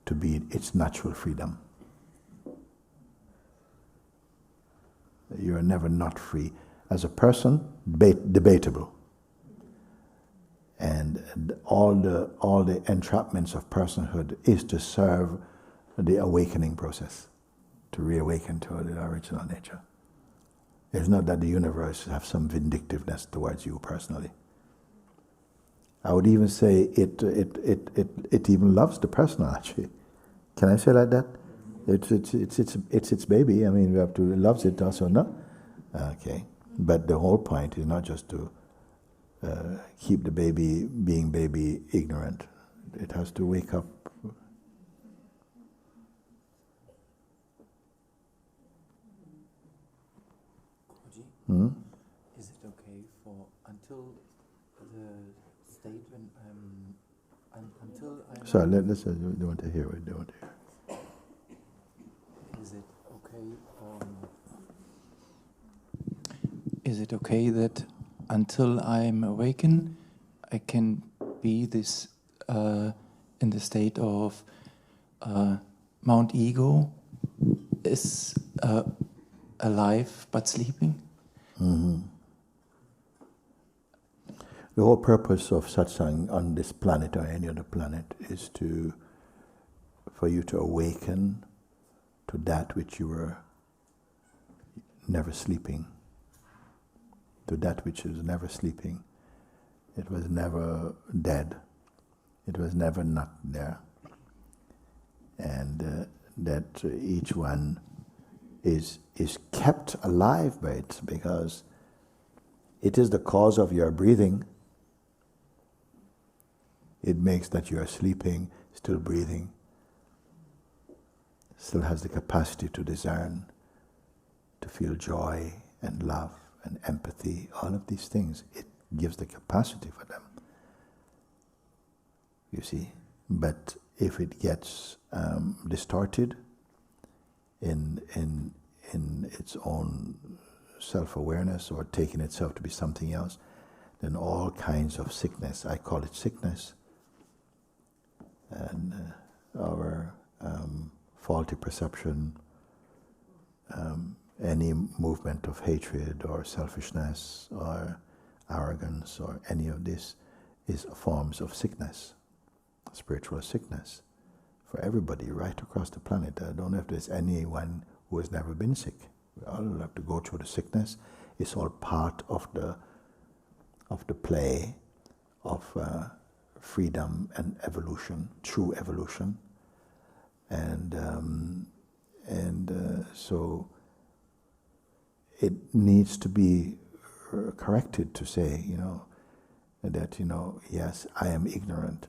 to be its natural freedom. You are never not free. As a person, debatable. And all the entrapments of personhood is to serve the awakening process, to reawaken to the original nature. It's not that the universe have some vindictiveness towards you personally. I would even say it even loves the personal, actually. Can I say like that? It's its baby. We have to, it loves it also, no? Okay. But the whole point is not just to keep the baby being baby ignorant. It has to wake up. Is it okay for until the state when until I? Sorry, let's. They want to hear it. They want to hear. Is it okay? Is it okay that until I'm awakened, I can be this in the state of Mount Ego is alive but sleeping? Mm-hmm. The whole purpose of satsang on this planet or any other planet is for you to awaken to that which you were never sleeping, to that which is never sleeping. It was never dead. It was never not there. And that each one is kept alive by it, because It is the cause of your breathing. It makes that you are sleeping, still breathing, still has the capacity to discern, to feel joy and love and empathy, all of these things. It gives the capacity for them. You see? But if it gets distorted in its own self-awareness or taking itself to be something else, then all kinds of sickness, I call it sickness, and our faulty perception, any movement of hatred or selfishness or arrogance or any of this is forms of sickness, spiritual sickness, for everybody right across the planet. I don't know if there's anyone who has never been sick. We all have to go through the sickness. It's all part of the play of freedom and evolution, true evolution, and so it needs to be corrected to say, that yes, I am ignorant.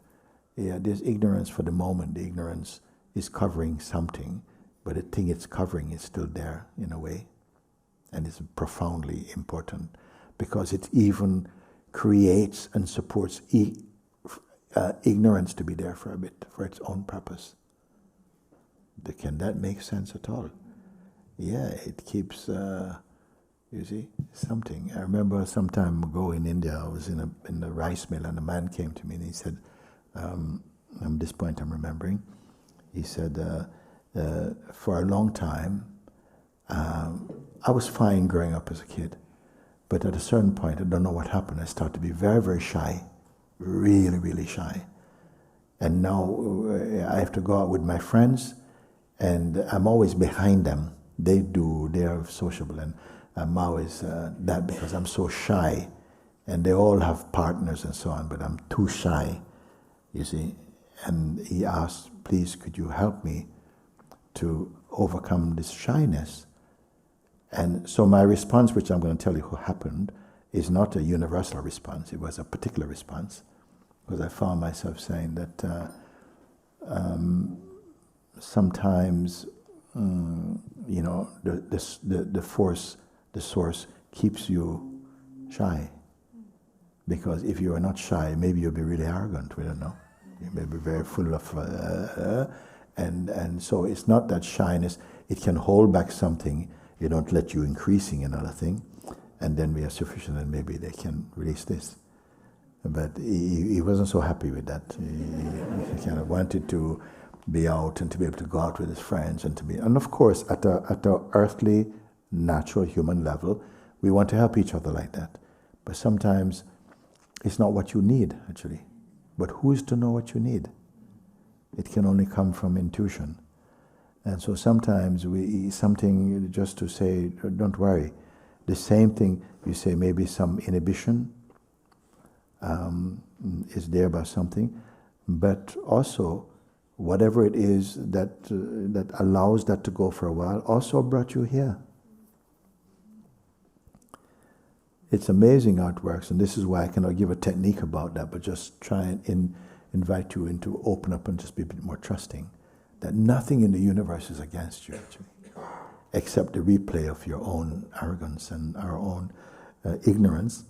Yeah, there's ignorance for the moment. The ignorance is covering something, but the thing it's covering is still there in a way, and it's profoundly important because it even creates and supports ignorance to be there for a bit, for its own purpose. Can that make sense at all? Yeah, it keeps, you see, something. I remember some time ago in India, I was in the rice mill, and a man came to me and he said, at this point I'm remembering, he said, for a long time, I was fine growing up as a kid, but at a certain point, I don't know what happened, I started to be very, very shy, really, really shy. And now I have to go out with my friends, and I'm always behind them. They are sociable, and I'm always that because I'm so shy, and they all have partners and so on, but I'm too shy, you see. And he asked, please, could you help me to overcome this shyness? And so my response, which I'm going to tell you what happened, is not a universal response. It was a particular response, because I found myself saying that sometimes, the force, the source, keeps you shy. Because if you are not shy, maybe you'll be really arrogant. We don't know. You may be very full of, and so it's not that shyness. It can hold back something. It don't let you increasing another thing, and then we are sufficient, and maybe they can release this. But he wasn't so happy with that. He kind of wanted to be out and to be able to go out with his friends and of course at a earthly, natural human level, we want to help each other like that. But sometimes it's not what you need actually. But who is to know what you need? It can only come from intuition. And so sometimes something just to say, don't worry. The same thing you say, maybe some inhibition is there by something, but also whatever it is that allows that to go for a while also brought you here. It's amazing how it works, and this is why I cannot give a technique about that, but just try and invite you into open up and just be a bit more trusting that nothing in the universe is against you actually, except the replay of your own arrogance and our own ignorance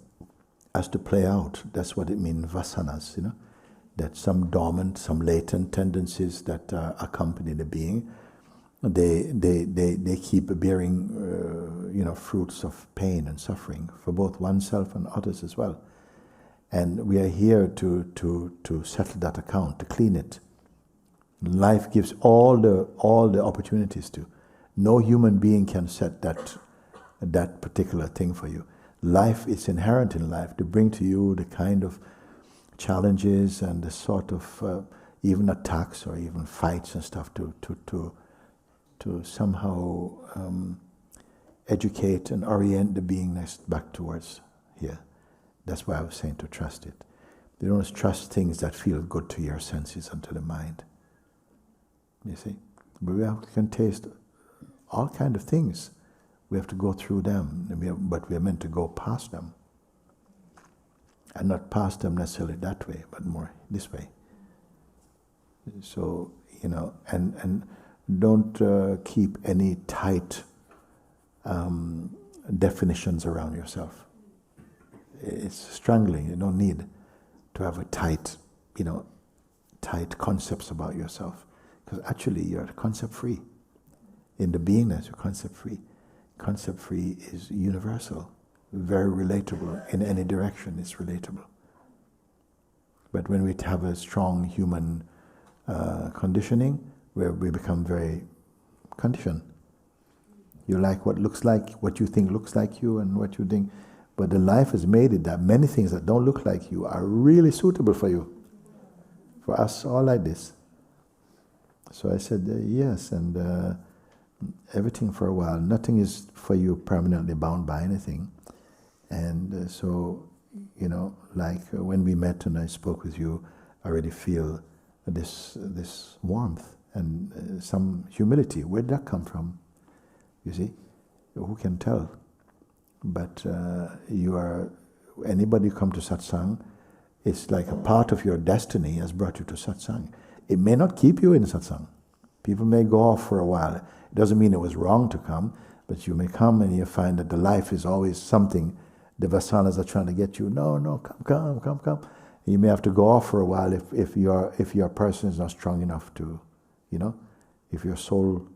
as to play out. That's what it means, vasanas, that some dormant, some latent tendencies that accompany the being, they keep bearing, fruits of pain and suffering for both oneself and others as well. And we are here to settle that account, to clean it. Life gives all the opportunities to. No human being can set that particular thing for you. Life is inherent in life to bring to you the kind of challenges and the sort of even attacks or even fights and stuff to somehow educate and orient the beingness back towards here. That's why I was saying to trust it. You don't trust things that feel good to your senses and to the mind. You see? But we can taste all kinds of things. We have to go through them, but we are meant to go past them. and not pass them necessarily that way, but more this way. So, and don't keep any tight definitions around yourself. It's strangling. You don't need to have a tight concepts about yourself, because actually you're concept free. In the beingness, you're concept free. Concept free is universal, very relatable. In any direction, it's relatable. But when we have a strong human conditioning, where we become very conditioned. You like what looks like, what you think looks like you, and what you think. But the life has made it that many things that don't look like you are really suitable for you. For us, all like this. So I said, yes, and everything for a while. Nothing is for you permanently bound by anything. And so, like when we met and I spoke with you, I already feel this warmth and some humility. Where did that come from? You see? Who can tell? But anybody who come to satsang, it's like a part of your destiny has brought you to satsang. It may not keep you in satsang. People may go off for a while. It doesn't mean it was wrong to come, but you may come and you find that the life is always something. The vasanas are trying to get you. No, come. You may have to go off for a while if your person is not strong enough to, if your soul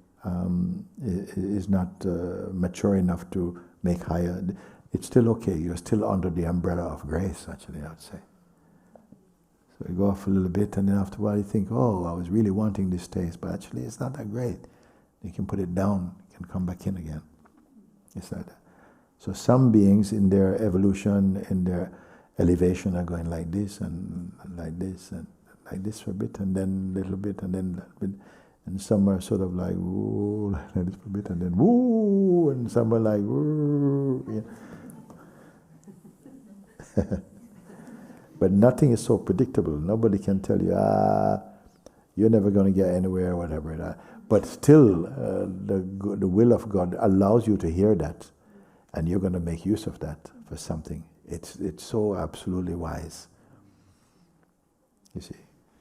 is not mature enough to make higher. It's still okay. You're still under the umbrella of grace, actually, I would say. So you go off a little bit, and then after a while you think, oh, I was really wanting this taste, but actually it's not that great. You can put it down, you can come back in again. It's like that. So some beings in their evolution, in their elevation, are going like this and like this for a bit, and then a little bit, and then a little bit. And some are sort of like, woo, like this for a bit, and then woo, and some are like, woo. Yeah. But nothing is so predictable. Nobody can tell you, you're never going to get anywhere, whatever. But still, the will of God allows you to hear that, and you're going to make use of that for something. It's so absolutely wise. You see,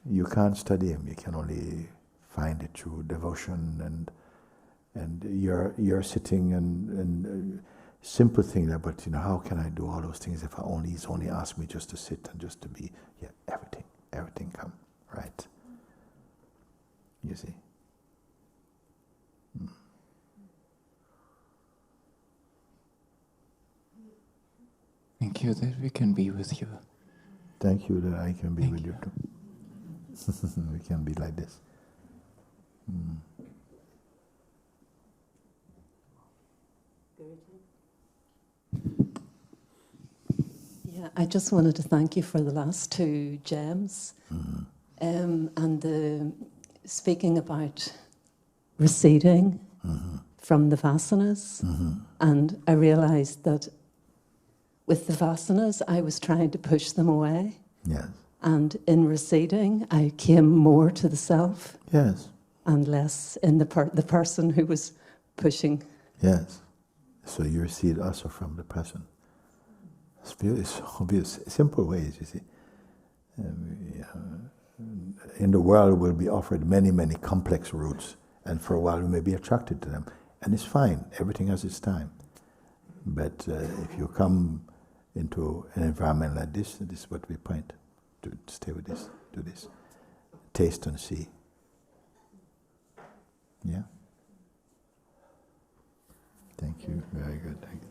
you can't study Him. You can only find it through devotion, and you're sitting and simple thing there. But how can I do all those things if He's only asked me just to sit and just to be? Yeah, everything come right. You see. Thank you that we can be with you. Thank you that I can be with you too. We can be like this. Yeah, I just wanted to thank you for the last two gems, and speaking about receding from the vasanas. And I realized that with the vasanas, I was trying to push them away. Yes. And in receding, I came more to the self. Yes. And less in the person who was pushing. Yes. So you recede also from the person. It's obvious, simple ways, you see. In the world we'll be offered many, many complex routes, and for a while we may be attracted to them. And it's fine, everything has its time. But if you come into an environment like this is what we point to. Stay with this, do this. Taste and see. Yeah? Thank you, very good, thank you.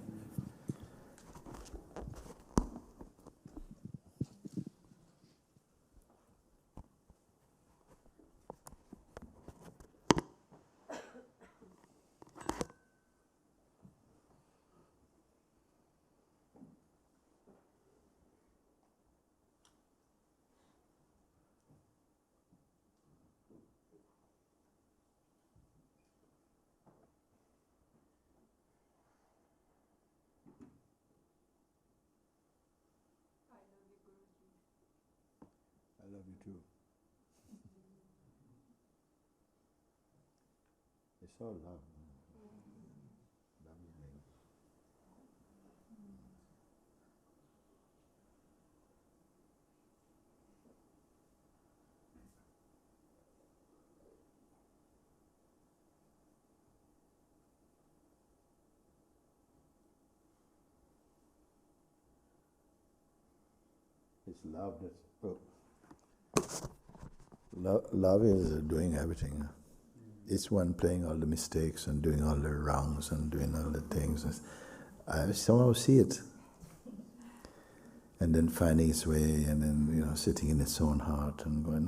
I love you too. It's all love. Love is this love that's love is doing everything. It's one playing all the mistakes and doing all the wrongs and doing all the things. I somehow see it, and then finding its way, and then sitting in its own heart and going,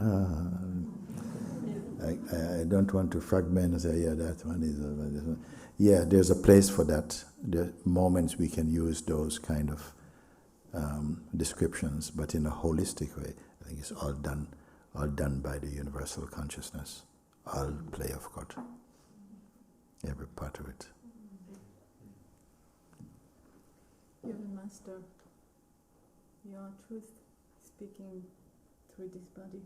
I don't want to fragment and say, yeah, that one is this one. Yeah, there's a place for that. There are moments we can use those kind of descriptions, but in a holistic way. I think it's all done by the universal consciousness, all play of God, every part of it. Yoga Master, your truth speaking through this body.